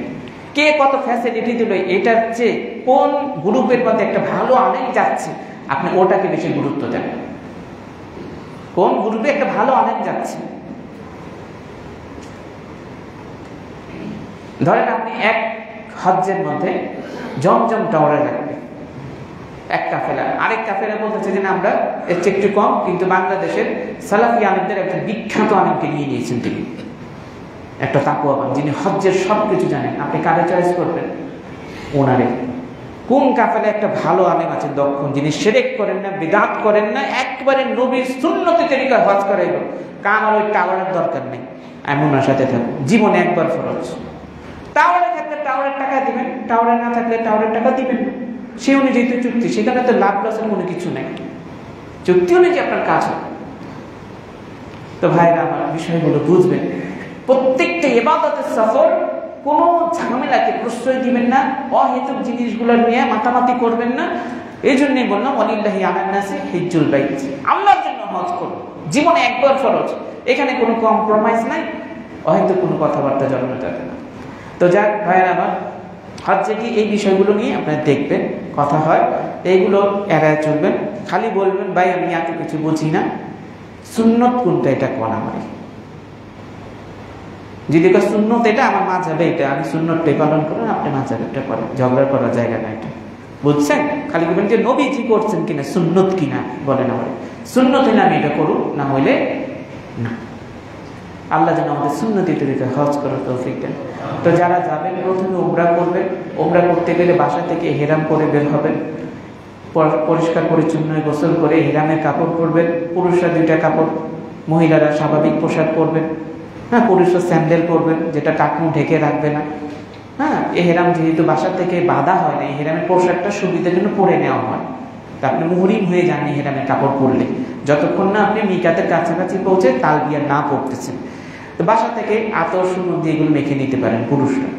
কে কত ফ্যাসিলিটি দিল, এটার চেয়ে কোন গ্রুপের মধ্যে একটা ভালো আলেম যাচ্ছে, আপনি ওটাকে বেশি গুরুত্ব দেন। কোন গ্রুপে একটা ভালো আলেম যাচ্ছে, ধরেন আপনি এক হজ্জের মধ্যে জমজম টাওয়ারে রাখবেন এক কাফেলা, আরেক কাফেলা বলতেছে যে আমরা এর চেয়ে একটু কম, কিন্তু বাংলাদেশের সালাফি আলেমদের একজন বিখ্যাত আলেমকে নিয়ে নিয়েছেন তিনি, একটা তাকওয়াবান, যিনি হজ্জের সবকিছু জানেন। আপনি কারে চয়েস করবেন? ওনারে। কোন কাফেলা একটা ভালো আলেম আছে দক্ষ, যিনি শিরক করেন না, বিদআত করেন না, একবারে নবীর সুন্নতি তরিকায় হজ করাইল, কামার ওই টাওয়ারের দরকার নেই, এমন ওনার সাথে থাকুন। জীবনে একবার ফরজ। টাওয়ারে থাকলে টাওয়ারের টাকা দিবেন, টাওয়ারে না থাকলে টাওয়ারের টাকা দিবেন, সে অনুযায়ী তো চুক্তি, সেখানে তো লাভ লসের কোনো কিছু নেই, চুক্তি অনুযায়ী আপনার কাজ হবে। তো ভাইরা আমার বিষয়গুলো বুঝবেন। প্রত্যেকটা ইবাদতের সফর কোনো ঝামেলাকে প্রশ্রয় দিবেন না, অহেতুক জিনিসগুলো নিয়ে মাতামাতি করবেন না। এই জন্যই বললাম ওয়ালিল্লাহি আলান নাসি হিজ্জুল বাইত, আল্লাহর জন্য হজ করুন, জীবনে একবার ফরজ, এখানে কোনো কম্প্রোমাইজ নাই, অহেতুক কোনো কথাবার্তা জড়ানো যাবে না। তো যাক ভাইরা আমার, হজ্জে কি এই বিষয়গুলো নিয়ে আপনারা দেখবেন, কথা হয়, এইগুলো এড়ায় চলবেন। খালি বলবেন ভাই আমি এত কিছু বুঝি না, সুন্নত কোনটা এটা করা হয়। যদি সুন্নত এটা আমার মাযহাবে, এটা আমি সুন্নতটাই পালন করেন, আপনি মাযহাবেরটা করেন, ঝগড়া করার জায়গা না এটা, বুঝছেন? খালি বলবেন যে নবীজি করছেন কিনা, সুন্নত কিনা বলেন আমার, সুন্নত হলে আমি এটা করুন, না হইলে না। আল্লাহ যেন আমাদের সুন্নতি তরিকায় হজ করার তৌফিক দেন। তো যারা যাবেন প্রথমে উমরা করবেন, উমরা করতে গেলে বাসা থেকে হেরাম করে বের হবেন, পরিষ্কার পরিচ্ছন্ন গোসল করে ইহরামের কাপড় পরবেন। পুরুষরা 2টা কাপড়, মহিলারা স্বাভাবিক পোশাক পরবেন। হ্যাঁ, পুরুষরা স্যান্ডেল পরবেন, যেটা টাকনু ঢেকে রাখবে না। হ্যাঁ, এহরাম যেহেতু বাসা থেকে বাঁধা হয় না, এহরামের পোশাকটা সুবিধার জন্য পরে নেওয়া হয়। তা আপনি মুহরিম হয়ে যান এহরামের কাপড় পরলে, যতক্ষণ না আপনি মিকাতের কাছাকাছি পৌঁছে তালবিয়া না পড়তেছেন। তো বাসা থেকে আতর সুগন্ধি এগুলো মেখে নিতে পারেন পুরুষরা।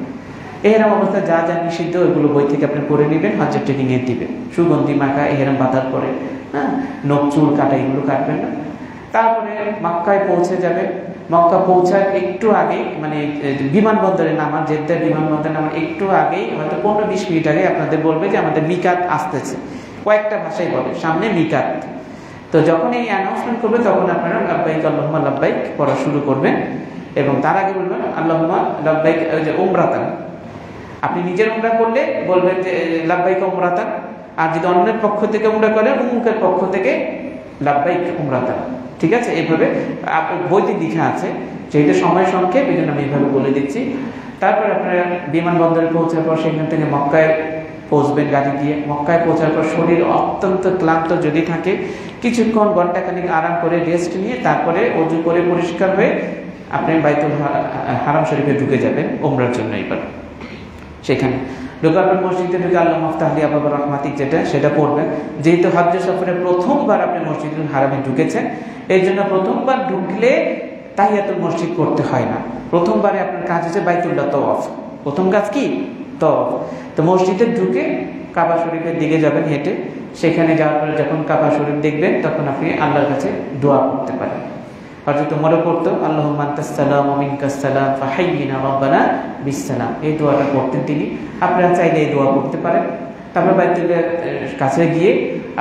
এহরাম অবস্থায় যা যা নিষিদ্ধ ওইগুলো বই থেকে আপনি পরে নেবেন, হজ্জের ট্রেনিংয়ে দিবেন। সুগন্ধি মাখা, এহরাম বাঁধার পরে হ্যাঁ, নখ চুল কাটা এগুলো কাটবেন না। তারপরে মক্কায় পৌঁছে যাবে। মক্কা পৌঁছার একটু আগে, মানে বিমানবন্দরে নামার, জেদ্দার বিমানবন্দরে নামার একটু আগেই, হয়তো 15-20 মিনিট আগে আপনাদের বলবে যে আমাদের মিকাত আসতেছে। কয়েকটা ভাষায় বলে সামনে মিকাত। তো যখন এই অ্যানাউন্সমেন্ট করবে তখন আপনারা লাব্বাইক আল্লাহুম্মা লাব্বাইক পড়া শুরু করবেন। এবং তার আগে বলবেন আল্লাহুম্মা লাব্বাইক, ওই যে উমরাতান, আপনি নিজের উমরা করলে বলবেন যে লাব্বাইক উমরাতান, আর যদি অন্যের পক্ষ থেকে উমরা করেন উমুকের পক্ষ থেকে লাব্বাইক উমরাতান। ঠিক আছে, এইভাবে আপনার বইতে লেখা আছে, যেহেতু সময় সংক্ষেপ এই জন্য আমি এইভাবে বলে দিচ্ছি। তারপর আপনারা বিমানবন্দরে পৌঁছার পর সেখান থেকে মক্কায় পৌঁছবেন গাড়ি দিয়ে। মক্কায় পৌঁছার পর শরীর অত্যন্ত ক্লান্ত যদি থাকে, কিছুক্ষণ ঘন্টাখানিক আরাম করে রেস্ট নিয়ে তারপরে অজু করে পরিষ্কার হয়ে আপনি বাইতুল হারাম শরীফে ঢুকে যাবেন উমরার জন্য। এবার সেখানে ঢোকার পর মসজিদে ঢুকে আল্লাহ মাফতাহলি আবাব রহমাতিক যেটা, সেটা পড়বেন। যেহেতু হজ্জ সফরে প্রথমবার আপনি মসজিদুল হারামে ঢুকেছেন, এই জন্য প্রথমবার ঢুকলে তাহিয়াতুল মসজিদ করতে হয় না। প্রথমবারে আপনার কাজ হচ্ছে বাইতুল্লাহ তওয়াফ। প্রথম কাজ কি? তওয়াফ। তো মসজিদে ঢুকে কাবা শরীফের দিকে যাবেন হেঁটে। সেখানে যাওয়ার পরে যখন কাবা শরীফ দেখবেন তখন আপনি আল্লাহর কাছে দোয়া করতে পারেন। হযরত ওমর পড়তো আল্লাহুম্মা আনতাস সালাম ওয়া মিনকাস সালাম ফাহাইয়িনা রাব্বানা বিসসালাম, এই দোয়াটা করতেন তিনি। আপনারা চাইলে এই দোয়া করতে পারেন। তারপর বাইতুল্লাহর কাছে গিয়ে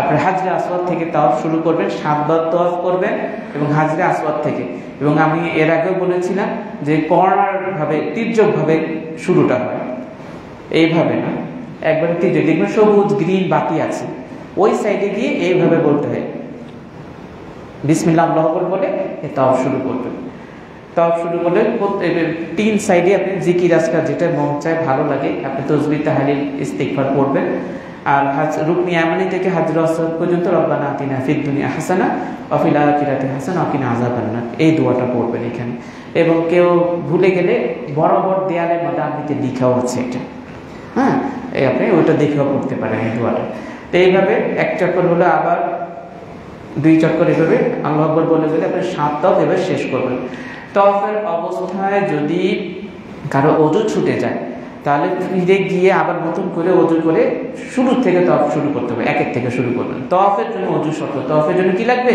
আপনি হাজরে আসওয়াদ থেকে তাওয়াফ শুরু করবেন। 7 বার তাওয়াফ করবেন এবং হাজরে আসওয়াদ থেকে। এবং আমি এর আগেও বলেছিলাম যে কর্নার ভাবে, তির্যকভাবে শুরুটা হয়, এইভাবে না, একবারে তির্যক। দেখবেন সবুজ গ্রিন বাতি আছে, ওই সাইডে গিয়ে এইভাবে বলতে হয় বিসমিল্লাহ আল্লাহু আকবার বলে তাওয়াফ শুরু করবেন। তাওয়াফ শুরু করলে 3 সাইডে আপনি জিকির আজকার যেটা মন চায় ভালো লাগে আপনি তাসবিহ তাহলিল ইস্তিগফার পড়বেন। আর রুকনি ইয়ামানি থেকে হাজরে আসওয়াদ পর্যন্ত রব্বানা আতিনা ফিদ দুনিয়া হাসানা ওয়া ফিল আখিরাতি হাসানা ওয়া কিনা আযাবান্নার, এই দোয়াটা পড়বেন এখানে। এবং কেউ ভুলে গেলে বরাবর দেয়ালের মধ্যে আপনিতে লেখাও আছে এটা, হ্যাঁ, এই আপনি ওইটা দেখেও পড়তে পারেন এই দোয়াটা। তো এইভাবে এক চক্কর হলো, আবার 2 চক্কর এভাবে আল্লাহু আকবার বলে বলে আপনি 7 তাওয়াফ এবার শেষ করবেন। তাওয়াফের অবস্থায় যদি কারো ওযু ছুটে যায় তাহলে ফিরে গিয়ে আবার নতুন করে ওযু করে শুরু থেকে তাওয়াফ শুরু করতে হবে, একের থেকে শুরু করবেন। তাওয়াফের জন্য ওযু শর্ত, তাওয়াফের জন্য কি লাগবে?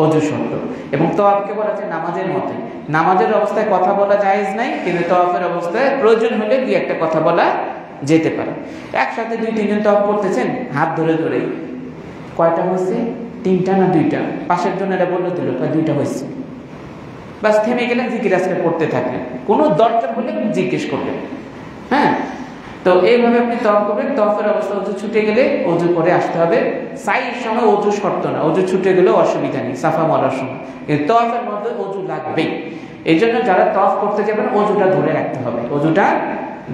ওযু শর্ত। এবং তাওয়াফকে বলা আছে নামাজের মতে। নামাজের অবস্থায় কথা বলা জায়েজ নাই, কিন্তু তাওয়াফের অবস্থায় প্রয়োজন হলে 2-1টা কথা বলা যেতে পারে। একসাথে 2-3 জন তাওয়াফ করতেছেন হাত ধরে ধরে, কয়টা হয়েছে? 3টা না 2টা? পাশের জন্য এটা বলে দিল 2টা হয়েছে, বাস থেমে গেলেন, জিকির আজকার করতে থাকলেন, কোনো দরকার হলে জিজ্ঞেস করবেন। হ্যাঁ, তো এইভাবে আপনি তাওয়াফ করবেন। তাওয়াফের অবস্থা ওযু ছুটে গেলে ওযু করে আসতে হবে। সাইয়ের সময় ওযু শর্ত না, ওযু ছুটে গেলেও অসুবিধা নেই সাফা মারার সময়, কিন্তু তাওয়াফের মধ্যে ওযু লাগবেই। এই জন্য যারা তাওয়াফ করতে যাবেন ওযুটা ধরে রাখতে হবে, ওযুটা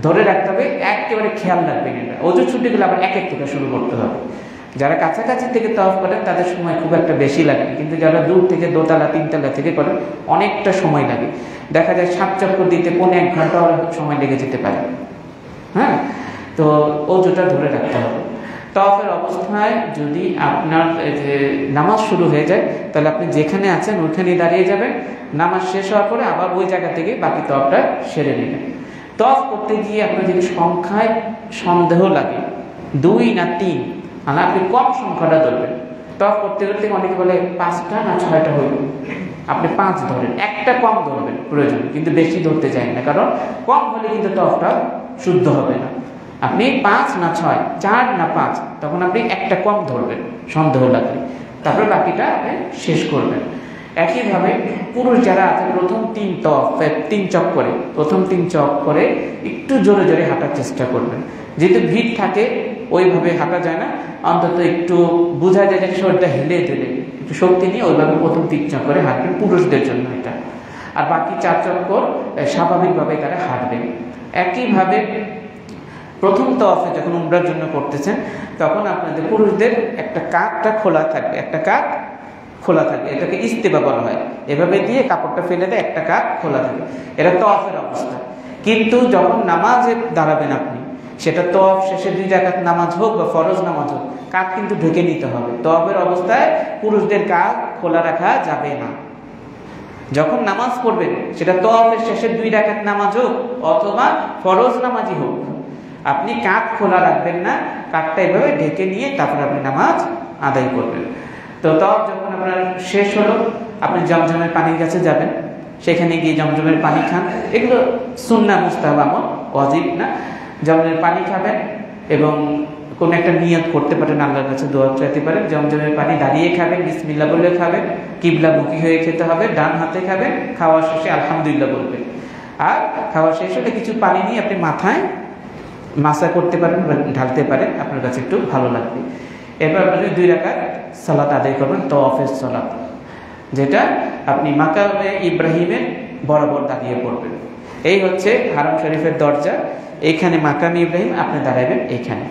ধরে রাখতে হবে, একেবারে খেয়াল রাখবেন এটা। ওযু ছুটে গেলে আবার এক থেকে শুরু করতে হবে। যারা কাছাকাছি থেকে তাওয়াফ করেন তাদের সময় খুব একটা বেশি লাগে, কিন্তু যারা দূর থেকে 2তলা 3তলা থেকে করেন অনেকটা সময় লাগে। দেখা যায় 7 চক্কর দিতে 1.5 ঘন্টা সময় লেগে যেতে পারে। হ্যাঁ, তো ওযুটা ধরে রাখতে হবে। তাওয়াফের অবস্থায় যদি আপনার নামাজ শুরু হয়ে যায় তাহলে আপনি যেখানে আছেন ওইখানেই দাঁড়িয়ে যাবেন। নামাজ শেষ হওয়ার পরে আবার ওই জায়গা থেকে বাকি তাওয়াফটা সেরে নেবেন। তাওয়াফ করতে গিয়ে আপনার যদি সংখ্যায় সন্দেহ লাগে 2 না 3, আপনি কম সংখ্যাটা ধরবেন। তাওয়াফ করতে করতে অনেকে বলে 5টা না 6টা হইল, আপনি 5 ধরেন, একটা কম ধরবেন প্রয়োজন, কিন্তু বেশি ধরতে চাই না, কারণ কম হলে কিন্তু তাওয়াফটা শুদ্ধ হবে না। আপনি 5 না 6, 4 না 5, তখন আপনি একটা কম ধরবেন সন্দেহ লাগলে, তারপরে বাকিটা আপনি শেষ করবেন। একইভাবে পুরুষ যারা আছে প্রথম 3 তাওয়াফ 3 চক্করে, প্রথম 3 চক্করে একটু জোরে জোরে হাঁটার চেষ্টা করবেন। যেহেতু ভিড় থাকে ওইভাবে হাঁটা যায় না, অন্তত একটু বোঝা যায় যে শরীরটা হেলে দিলে একটু শক্তি নিয়ে ওইভাবে প্রথম 3 চক্করে হাঁটবেন, পুরুষদের জন্য এটা। আর বাকি 4 চক্কর স্বাভাবিকভাবে তারা হাঁটবেন। একইভাবে প্রথম তওয়াফে যখন উমরার জন্য করতেছেন তখন আপনাদের পুরুষদের একটা কাঁধটা খোলা থাকবে, একটা কাঁধ খোলা থাকবে, এটাকে ইস্তেবা বলা হয়। এভাবে দিয়ে কাপড়টা ফেলে দেয়, একটা কাঁধ খোলা থাকবে, এটা তওয়াফের অবস্থা। কিন্তু যখন নামাজে দাঁড়াবেন আপনি, সেটা তওয়াফ শেষে 2 রাকাত নামাজ হোক বা ফরজ নামাজ হোক, কাঁধ কিন্তু ঢেকে নিতে হবে। তওয়াফের অবস্থায় পুরুষদের কাঁধ খোলা রাখা যাবে না। যখন নামাজ পড়বেন, সেটা তওয়াফের শেষে 2 রাকাত নামাজ হোক অথবা ফরজ নামাজই হোক, আপনি কাঁধ খোলা রাখবেন না, কাঁধটা এভাবে ঢেকে নিয়ে তারপর আপনি নামাজ আদায় করবেন। তো তওয়াফ যখন আপনার শেষ হলো, আপনি জমজমের পানির কাছে যাবেন, সেখানে গিয়ে জমজমের পানি খান। এগুলো সুন্নাহ মুস্তাহাব আমল, ওয়াজিব না। জমজমের পানি খাবেন এবং কোনো একটা নিয়ত করতে পারেন, আল্লাহর কাছে দোয়া চাইতে পারেন। জমজমের পানি দাঁড়িয়ে খাবেন, বিসমিল্লাহ বলে খাবেন, কিবলামুখী হয়ে খেতে হবে, ডান হাতে খাবেন, খাওয়া শেষে আলহামদুলিল্লাহ বলবেন। আর খাওয়া শেষ হলে কিছু পানি নিয়ে আপনি মাথায় মাসা করতে পারেন বা ঢালতে পারেন, আপনার কাছে একটু ভালো লাগবে। এরপর আপনি 2 রাকাত সালাত আদায় করবেন, তওয়াফের সালাত, যেটা আপনি মাকামে ইব্রাহিমের বরাবর দাঁড়িয়ে পড়বেন। এই হচ্ছে হারাম শরীফের দরজা, এইখানে মাকামে ইব্রাহিম, আপনি দাঁড়াবেন এইখানে।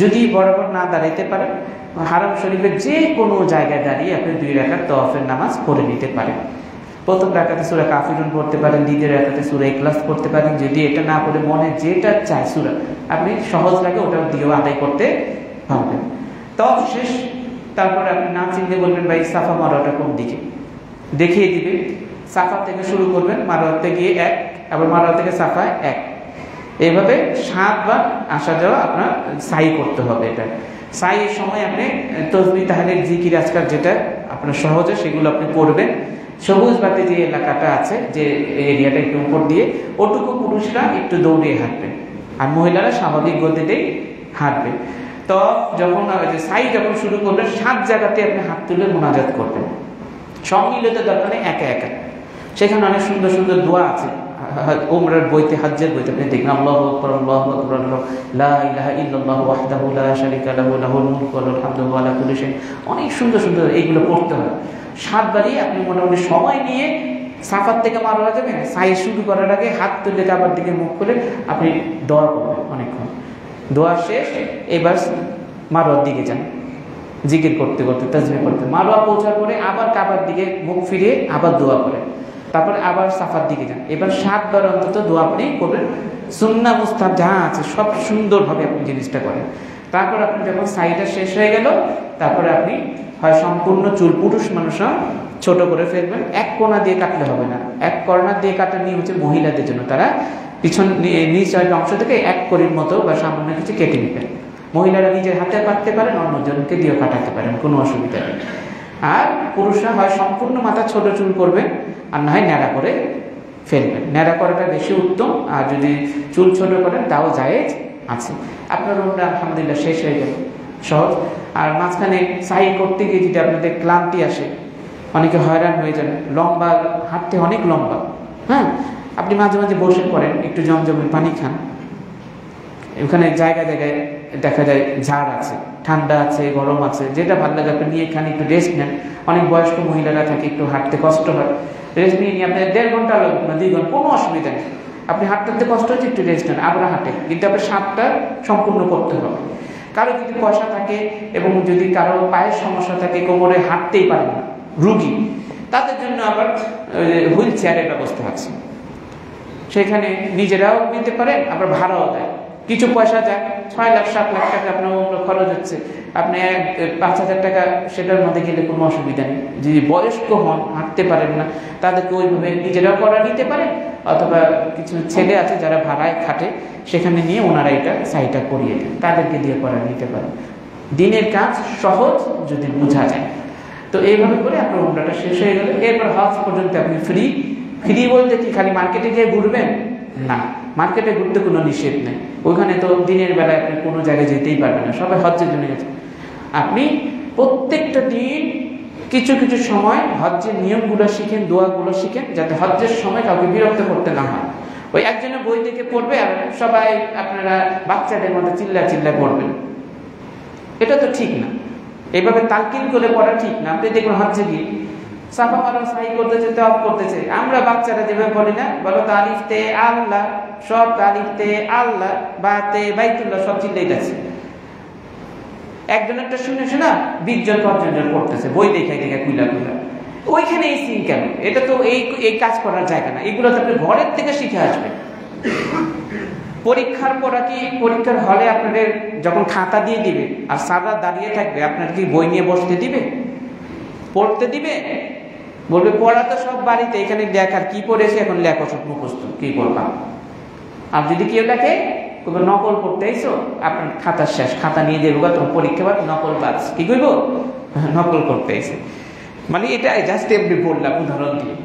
যদি বরাবর না দাঁড়াইতে পারেন, হারাম শরীফের যে কোনো জায়গায় দাঁড়িয়ে আপনি 2 রাকাত তওয়াফের নামাজ পড়ে নিতে পারেন। প্রথম রাকাতে সূরা কাফিরুন পড়তে পারেন, দ্বিতীয় রাকাতে সূরা ইখলাস পড়তে পারেন। যদি এটা না পড়ে মনে যেটা চায় সূরা আপনি সহজ লাগে ওটা দিয়েও আদায় করতে পারবেন। তওয়াফ শেষ, তারপরে আপনি না চিনতে বলবেন ভাই সাফা মারোয়াটা কোন দিকে, দেখিয়ে দিবে। সাফা থেকে শুরু করবেন, মারোয়াতে গিয়ে 1, আবার মারোয়া থেকে সাফায় 1, এইভাবে 7 বার আসা যাওয়া আপনার সাই করতে হবে। এটা সাইয়ের সময় আপনি তাসবিহ তাহলিল জিকির আজকার যেটা আপনার সহজে সেগুলো আপনি পড়বেন। সবুজ বাতি যে এলাকাটা আছে, যে এরিয়াটা একটু উপর দিয়ে, ওটুকু পুরুষরা একটু দৌড়িয়ে হাঁটবেন আর মহিলারা স্বাভাবিক গতিতেই হাঁটবে। তো যখন সাই যখন শুরু করবেন, 7 জায়গাতে আপনি হাত তুলে মুনাজাত করবেন, সম্মিলিত দরকারে একা একা। সেখানে অনেক সুন্দর সুন্দর দোয়া আছে, উমরার বইতে, হজ্জের বইতে আপনি দেখবেন, আল্লাহু আকবার আল্লাহু আকবার লা ইলাহা ইল্লাল্লাহু ওয়াহদাহু লা শারীকা লাহু লাহুল মুলকু ওয়া লাহুল হামদু ওয়া লা কুল্লি শাইইন, অনেক সুন্দর সুন্দর এইগুলো পড়তে হয়। 7 বারই আপনি মোটামুটি সময় নিয়ে সাফার থেকে মারোয়া যাবেন, সাই শুরু করার আগে হাত তুলে কাবার দিকে মুখ করে আপনি দোয়া করবেন অনেকক্ষণ। দোয়া শেষ, এবার মারোয়ার দিকে যান, জিকির করতে করতে, তাসবিহ করতে। মারোয়া পৌঁছার পরে আবার কাবার দিকে মুখ ফিরিয়ে আবার দোয়া করেন, তারপরে আবার সাফার দিকে যান। এবার 7 বার অন্তত দোয়া আপনি করবেন। সুন্নাহ মুস্তাহাব যা আছে সব সুন্দরভাবে আপনি জিনিসটা করেন। তারপর আপনি যখন সাইটা শেষ হয়ে গেল, তারপরে আপনি হয় সম্পূর্ণ চুল, পুরুষ মানুষরা ছোট করে ফেলবেন, 1 কোণা দিয়ে কাটলে হবে না। 1 কর্নার দিয়ে কাটার নিয়ম হচ্ছে মহিলাদের জন্য, তারা পিছন নিচ অংশ থেকে 1 কড়ির মতো বা সামান্য কিছু কেটে নেবেন। মহিলারা নিজের হাতে কাটতে পারেন, অন্যজনকে দিয়েও কাটাতে পারেন, কোনো অসুবিধা নেই। আর পুরুষরা হয় সম্পূর্ণ মাথা ছোট চুল করবেন, আর না হয় ন্যাড়া করে ফেলবেন। ন্যাড়া করাটা বেশি উত্তম, আর যদি চুল ছোট করেন তাও জায়েজ আছে। আপনার ওটা আলহামদুলিল্লাহ শেষ হয়ে গেল, সহজ। আর মাঝখানে সাই করতে গিয়ে যদি আপনাদের ক্লান্তি আসে, অনেকে হয়রান হয়ে যান, লম্বা হাঁটতে, অনেক লম্বা, হ্যাঁ, আপনি মাঝে মাঝে বসে পড়েন, একটু জমজমের পানি খান। ওখানে জায়গায় জায়গায় দেখা যায় ঝাড় আছে, ঠান্ডা আছে, গরম আছে, যেটা ভালো লাগে আপনি নিয়ে খান, একটু রেস্ট নেন। অনেক বয়স্ক মহিলারা থাকে, একটু হাঁটতে কষ্ট হয়, রেস্ট নিয়ে নিয়ে আপনার 1.5 ঘন্টা লাগবে না, 2 ঘন্টা, কোনো অসুবিধা নেই। আপনি হাঁটতে কষ্ট হচ্ছে, একটু রেস্ট নেন, আবার হাঁটেন, কিন্তু আপনার 7টা সম্পূর্ণ করতে হবে। কারো যদি পয়সা থাকে এবং যদি কারো পায়ের সমস্যা থাকে, কোমরে হাঁটতেই পারে না, রুগী, তাদের জন্য আবার হুইল চেয়ারের ব্যবস্থা আছে, সেখানে নিজেরাও নিতে পারেন, আবার ভাড়াও দেয়। কিছু পয়সা যায়, 6 লাখ 7 লাখ টাকা আপনার খরচ হচ্ছে, আপনি 5,000 টাকা সেটার মধ্যে গেলে কোনো অসুবিধা নেই। যদি বয়স্ক হন, হাঁটতে পারেন না, তাদেরকে ওইভাবে নিজেরাও করা নিতে পারেন, অথবা কিছু ছেলে আছে যারা ভাড়ায় খাটে, সেখানে নিয়ে ওনারা এটা সাইটা করিয়ে দেন, তাদেরকে দিয়ে করা নিতে পারেন। দিনের কাজ সহজ যদি বোঝা যায়। তো এইভাবে করে আপনার উমরাটা শেষ হয়ে গেলে, এরপর হজ পর্যন্ত আপনি ফ্রি। ফ্রি বলতে কি খালি মার্কেটে গিয়ে ঘুরবেন? না, মার্কেটে ঘুরতে কোনো নিষেধ নেই। ওইখানে তো দিনের বেলায় আপনি কোনো জায়গায় যেতেই পারবেন না, সবাই হজ্জের জন্য গেছে। আপনি প্রত্যেকটা দিন কিছু কিছু সময় হজ্জের নিয়মগুলো শিখেন, দোয়াগুলো শিখেন, যাতে হজ্জের সময় কাউকে বিরক্ত করতে না হয়। ওই একজনের বই থেকে পড়বে আর সবাই আপনারা বাচ্চাদের মধ্যে চিল্লা চিল্লা পড়বেন, এটা তো ঠিক না। এইভাবে তালকিন করে পড়া ঠিক না। আপনি দেখবেন হজ্জে গিয়ে সাফা মারো, সাই করতেছে, তাওয়াফ করতেছে। আমরা বাচ্চারা যেভাবে বলি না, বলো তারিফ তে আল্লাহ, সব তারিফ তে আল্লাহ, বাতে বাইতুল্লাহ, সব চিল্লাইতেছে। একজন একটা শুনে শোনা 20 জন 50 জন পড়তেছে, বই দেখাই দেখা কুইলা কুইলা। ওইখানে এই সিন কেন? এটা তো এই কাজ করার জায়গা না। এগুলো তো আপনি ঘরের থেকে শিখে আসবেন। পরীক্ষার পড়া কি পরীক্ষার হলে আপনাদের যখন খাতা দিয়ে দিবে আর স্যাররা দাঁড়িয়ে থাকবে, আপনার কি বই নিয়ে বসতে দিবে? পড়তে দিবে? বলবে পড়া তো সব বাড়িতে, এখানে লেখার কি পড়েছে, এখন লেখো সব মুখস্থ, কি করবা? আর যদি কেউ লেখে নকল করতে আইসো, আপনার খাতা শেষ, খাতা নিয়ে যাবো তোমার পরীক্ষা বাদ, নকল বাদ, কি করব? নকল করতে আইসে। মানে এটা জাস্ট এমনি বললাম উদাহরণ দিয়ে।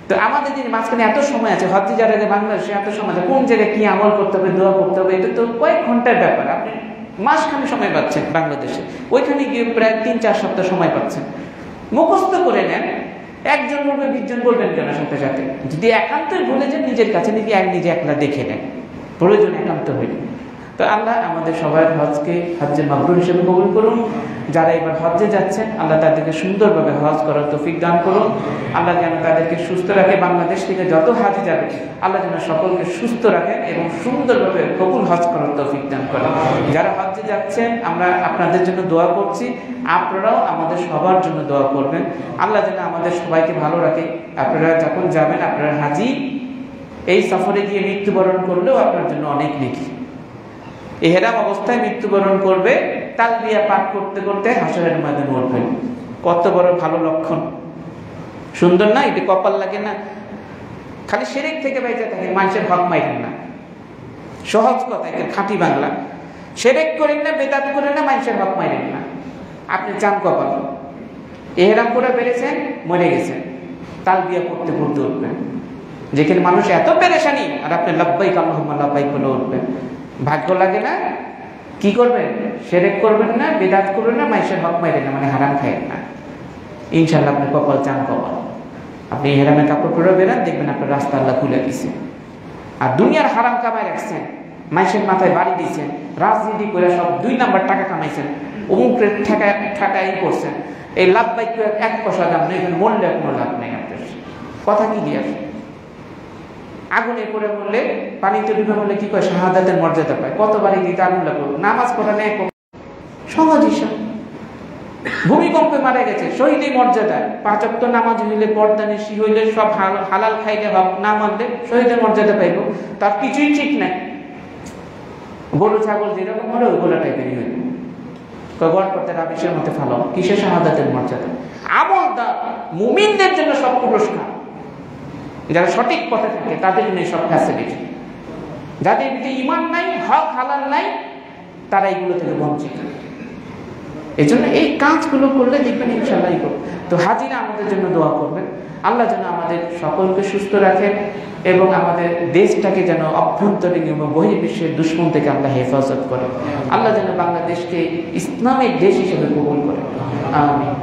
তো আমাদের যে মাঝখানে এত সময় আছে, হজ্জে যারা বাংলাদেশে এত সময় আছে, কোন জায়গায় কি আমল করতে হবে, দোয়া করতে হবে, এটা তো কয়েক ঘন্টার ব্যাপার। আপনি মাসখানে সময় পাচ্ছেন বাংলাদেশে, ওইখানে গিয়ে প্রায় 3-4 সপ্তাহ সময় পাচ্ছেন। মুখস্থ করে নেন, 1 জন বলবে 20 জন বলবেন কেন সাথে সাথে? যদি একান্তই ভুলে যান, নিজের কাছে নিজে একলা দেখে নেন, প্রয়োজন একান্ত হইলে। তো আল্লাহ আমাদের সবার হজকে হজ্জে মাবরুর হিসেবে কবুল করুন। যারা এবার হজ্জে যাচ্ছেন, আল্লাহ তাদেরকে সুন্দরভাবে হজ করার তৌফিক দান করুন। আল্লাহ যেন তাদেরকে সুস্থ রাখে। বাংলাদেশ থেকে যত হাজি যাবে, আল্লাহ যেন সকলকে সুস্থ রাখেন এবং সুন্দরভাবে কবুল হজ করার তৌফিক দান করেন। যারা হজ্জে যাচ্ছেন, আমরা আপনাদের জন্য দোয়া করছি, আপনারাও আমাদের সবার জন্য দোয়া করবেন। আল্লাহ যেন আমাদের সবাইকে ভালো রাখে। আপনারা যখন যাবেন, আপনারা হাজি এই সফরে গিয়ে মৃত্যুবরণ করলেও আপনার জন্য অনেক নেকি। ইহরাম অবস্থায় মৃত্যুবরণ করবে, তালবিয়া পাঠ করতে করতে হাসরের ময়দানে উঠবেন। কত বড় ভালো লক্ষণ, সুন্দর না? এটা কপাল লাগে না? খালি শিরক থেকে বেঁচে থাকেন, মানুষের হক মাইরেন না। সহজ কথা, খাঁটি বাংলা। শিরক করেন না, বেদাত করেন না, মানুষের হক মাইরেন না। আপনি চান কপাল। ইহরাম করে বেড়েছেন, মরে গেছেন, তালবিয়া পড়তে পড়তে উঠবেন। যেখানে মানুষ এত পেরেশানি, আর আপনি লাব্বাইক আল্লাহুম্মা লাব্বাইক বলে উঠবেন। ভাগ্য লাগে না? কি করবেন? শিরক করবেন না, বিদআত করবেন না, মানুষের হক মাইরেন না, মানে হারাম খাইবেন না। ইনশাআল্লাহ আপনি কপাল চান কপাল। আপনি ইহরামে কাপড় পরে বেরান, দেখবেন আপনার রাস্তা আল্লাহ খুলে দিয়েছে। আর দুনিয়ার হারাম কামাই রাখছেন, মানুষের মাথায় বাড়ি দিয়েছেন, রাজনীতি করে সব 2 নাম্বার টাকা কামাইছেন, অমুকের ঠেকাই করছেন। এই লাভবাইক 1 পয়সা দাম নেই, মরলে কোনো লাভ নেই আপনার। কথা কি দিয়ে আগুনে পড়ে মরলে, পানিতে ডুবে মরলে কি কয়? শাহাদাতের মর্যাদা পায়। কতবারই দিতে আগুন লাগলো, নামাজ পড়া নেই, সহজ হিসাব। ভূমিকম্পে মারা গেছে, শহীদের মর্যাদা। 5 ওয়াক্ত নামাজ হইলে, পর্দা নিশি হইলে, সব হালাল খাইলে, হক না মানলে শহীদের মর্যাদা পাইব। তার কিছুই ঠিক নাই। গরু ছাগল যেরকম হলে ওইগুলো টাইপেরই হইল। গড় করতে রাবিশের মধ্যে ফালো, কিসের শাহাদাতের মর্যাদা? আমল দা মুমিনদের জন্য সব পুরস্কার। যারা সঠিক পথে থাকে তাদের জন্য সব ফ্যাসিলিটি। যাদের ঈমান নাই, হক হালাল নাই, তারা এইগুলো থেকে বঞ্চিত। এই জন্য এই কাজগুলো করলে দেখবেন ইনশাআল্লাহ। তো হাজিরা আমাদের জন্য দোয়া করবেন। আল্লাহ যেন আমাদের সকলকে সুস্থ রাখেন এবং আমাদের দেশটাকে যেন অভ্যন্তরীণ এবং বহির্বিশ্বের দুশ্মন থেকে আল্লাহ হেফাজত করেন। আল্লাহ যেন বাংলাদেশকে ইসলামের দেশ হিসেবে কবুল করেন। আমিন।